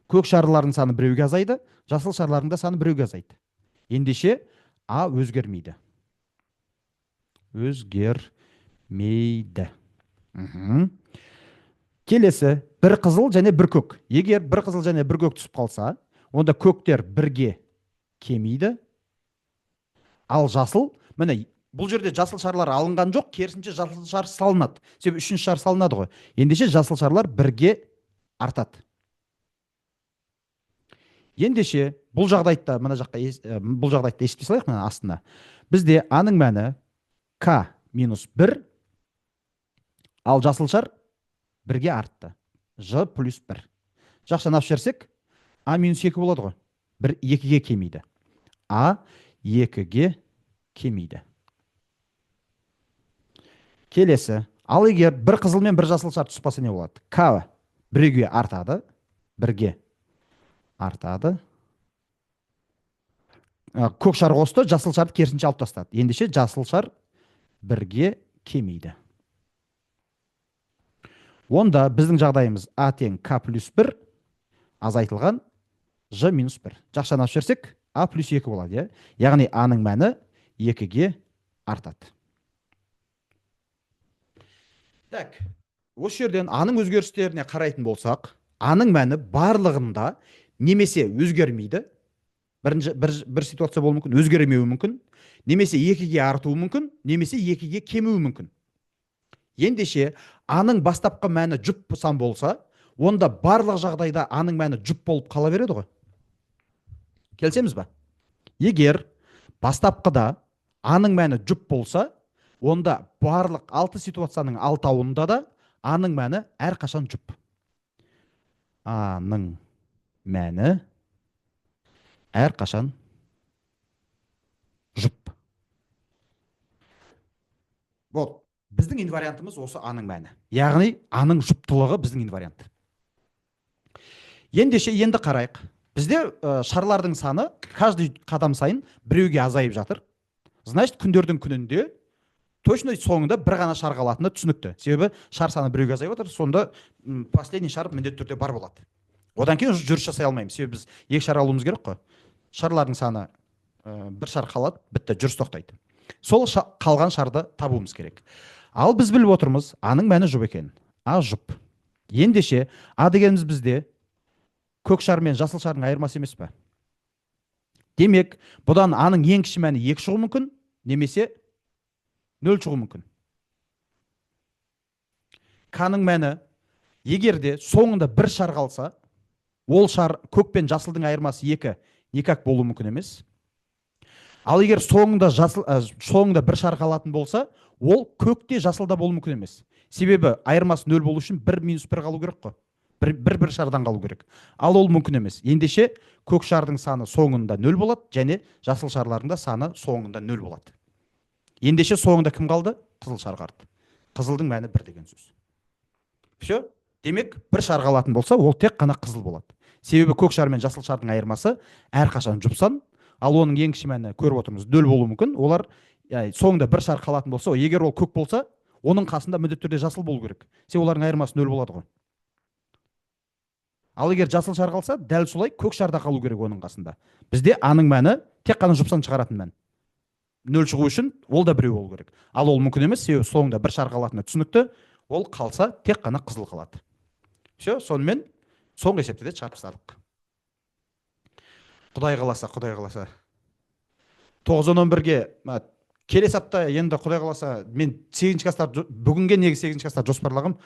Көк шарлардың саны біреуге азайды, жасыл шарлардың да саны біреуге азайды. Ендеше А өзгермейді. Өзгермейді. Келесі, бір қызыл және бір көк. Егер бір қызыл және бір көк түсіп қалса, онда көктер бірге кемейді. Ал жасыл, міне бұл жерде жасыл шарлар алынған жоқ, керісінше жасыл шар салынады. Себебі үшінші шар салынады ғой. Ендеше жасыл шарлар бірге артады. Ендеше бұл жағдайда, мына жаққа бұл жағдайда есептей салайық, мына астына. Бізде аның мәні К-1, ал жасыл шар бірге артты. Ж+1. Жақшаны ашып жіберсек, А-2 болады ғой. 2-ге кемейді. А 2-ге кемейді. Келесі. Ал егер бір қызыл мен бір жасыл шар түсіп қалса не болады? К 1-ге артады. 1-ге артады. Көк шар қосты, жасыл шарды керісінше алып тастады. Ендеше жасыл шар 1-ге кемейді. Онда біздің жағдайымыз А тең К+1 азайтылған Ж-1. Жақшаны ашып жіберсек, А+2 болады. Яғни Аның мәні 2-ге артады. Так, осы жерден Аның өзгерістеріне қарайтын болсақ, аның мәні барлығында немесе өзгермейді, бір ситуация болуы мүмкін, өзгермеуі мүмкін, немесе екіге артуы мүмкін, немесе екіге кемуі мүмкін. Ендеше аның бастапқы мәні жұп сан болса, онда барлық жағдайда аның мәні жұп болып қала береді ғой. Келсеміз ба? Егер бастапқыда аның мәні жұп болса, онда барлық 6 ситуацияның 6-ауында да аның мәні әрқашан жұп. Аның мәні әрқашан жұп. Бол, біздің инвариантымыз осы аның мәні. Яғни аның жұптылығы біздің инвариант. Ендеше енді қарайық. Бізде шарлардың саны каждый қадам сайын біреуге азайып жатыр. Значит, күндердің күнінде точно соңында бір ғана шар қалатыны түсінікті. Себебі шар саны біреуге азайып жатыр, сонда последний шар міндетті түрде бар болады. Одан кейін жүріс жасай алмаймыз. Себебі біз екі шар алуымыз керек қой. Шарлардың саны бір шар қалады, бітті, жүріс тоқтайды. Сол қалған шарды табуымыз керек. Ал біз біліп отырмыз, аның мәні жұп екен. А жұп. Ендеше а дегеніміз бізде көк шар мен жасыл шардың айырмасы емес пе? Демек, бұдан аның ең кіші мәні 2 шығуы мүмкін, немесе 0 шығуы мүмкін. К-ның мәні, егерде соңында бір шар қалса, ол шар көк пен жасылдың айырмасы 2, никак болуы мүмкін емес. Ал егер соңында бір шар қалатын болса, ол көкте жасылда болуы мүмкін емес. Себебі айырмасы 0 болу үшін 1 минус 1 қалу керек қой. Бір шардан қалу керек. Ал ол мүмкін емес. Ендеше көк шардың саны соңында 0 болады, және жасыл шарларында саны соңында 0 болады. Ендеше соңында кім қалды? Қызыл шар қалды. Қызылдың мәні 1 деген сөз. Все? Демек, бір шар қалатын болса, ол тек қана қызыл болады. Себебі көк шар мен жасыл шардың айырмасы әрқашан жұп сан, ал оның ең кіші мәні көріп отырмыз 0 болуы мүмкін. Олар соңында бір шар қалатын болса, егер ол көк болса, оның қасында міндетті түрде жасыл болу керек. Себебі олардың айырмасы 0 болады ғой. Ал егер жасыл шар қалса, дәл солай көк шарда қалу керек оның қасында. Бізде аның мәні тек қана жұпсан шығаратын мән. 0 шығу үшін ол да біреу болу керек. Ал ол мүмкін емес, себебі соңында бір шар қалатыны түсінікті. Ол қалса тек қана қызыл қалады. Все, сонымен соңғы есепті де шығарып тастадық. Құдай қаласа. 9-11-ге келесі апта енді құдай қаласа, мен 8-ші класстар, бүгінге негізі 8-ші класстар жоспарлағым.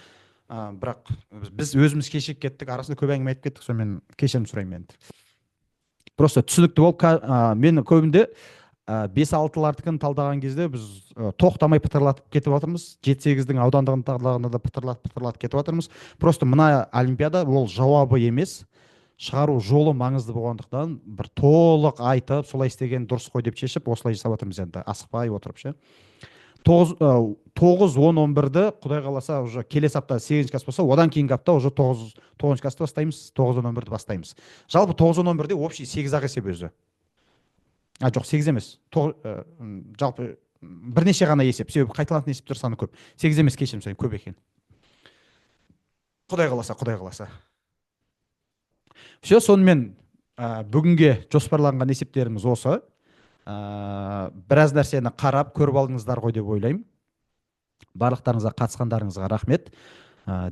Бірақ біз өзіміз кешігіп кеттік, арасында көп әңгіме айтып кеттік, сонымен кешірім сұраймын енді. Просто түсінікті болып, мен көбінде 5-6-лардікін талдаған кезде біз тоқтамай пытырлатып кетіп отырмыз. 7-8-дің аудандығын талдағанда да пытырлатып кетіп отырмыз. Просто мына олимпиада ол жауабы емес, шығару жолы маңызды болғандықтан бір толық айтып, солай істеген дұрыс қой деп шешіп, осылай жасап отырмыз енді, асықпай отырып ше. 9-10-11-ді құдай қаласа уже келесі апта 8-ші класс болса, одан кейінгі апта уже 9-ші класты бастаймыз, 9-10-11-ді бастаймыз. Жалпы 9-10-11-де общий 8-ақ есеп өзі. Жоқ, 8 емес. Жалпы бірнеше ғана есеп, себебі қайталанатын есептер саны көп. 8 емес, кешірім сұраймын, көп екен. Құдай қаласа. Все, сонымен бүгінге жоспарланған есептеріміз осы. Біраз нәрсені қарап көріп алдыңыздар ғой деп ойлаймын. Барлықтарыңызға қатысқандарыңызға рахмет.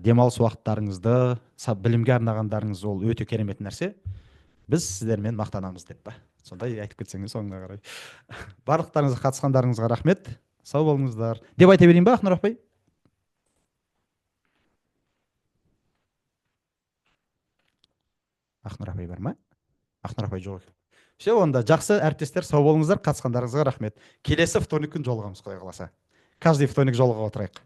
Демалыс уақыттарыңызды білімге арнағандарыңыз ол өте керемет нәрсе. Біз сіздермен мақтанамыз деп па. Сондай айтып кетсеңіз соңына қарай. Барлықтарыңызға қатысқандарыңызға рахмет. Сау болыңыздар. Деп айта берейін ба, Ақнұр апай? Ақнұр апай бар ма? Ақнұр апай жоқ екен. Все, онда жақсы әріптестер, сау болыңыздар, қатысқандарыңызға рахмет. Келесі вторник күн жолығамыз, құдай қаласа. Каждый вторник жолыға отырайық.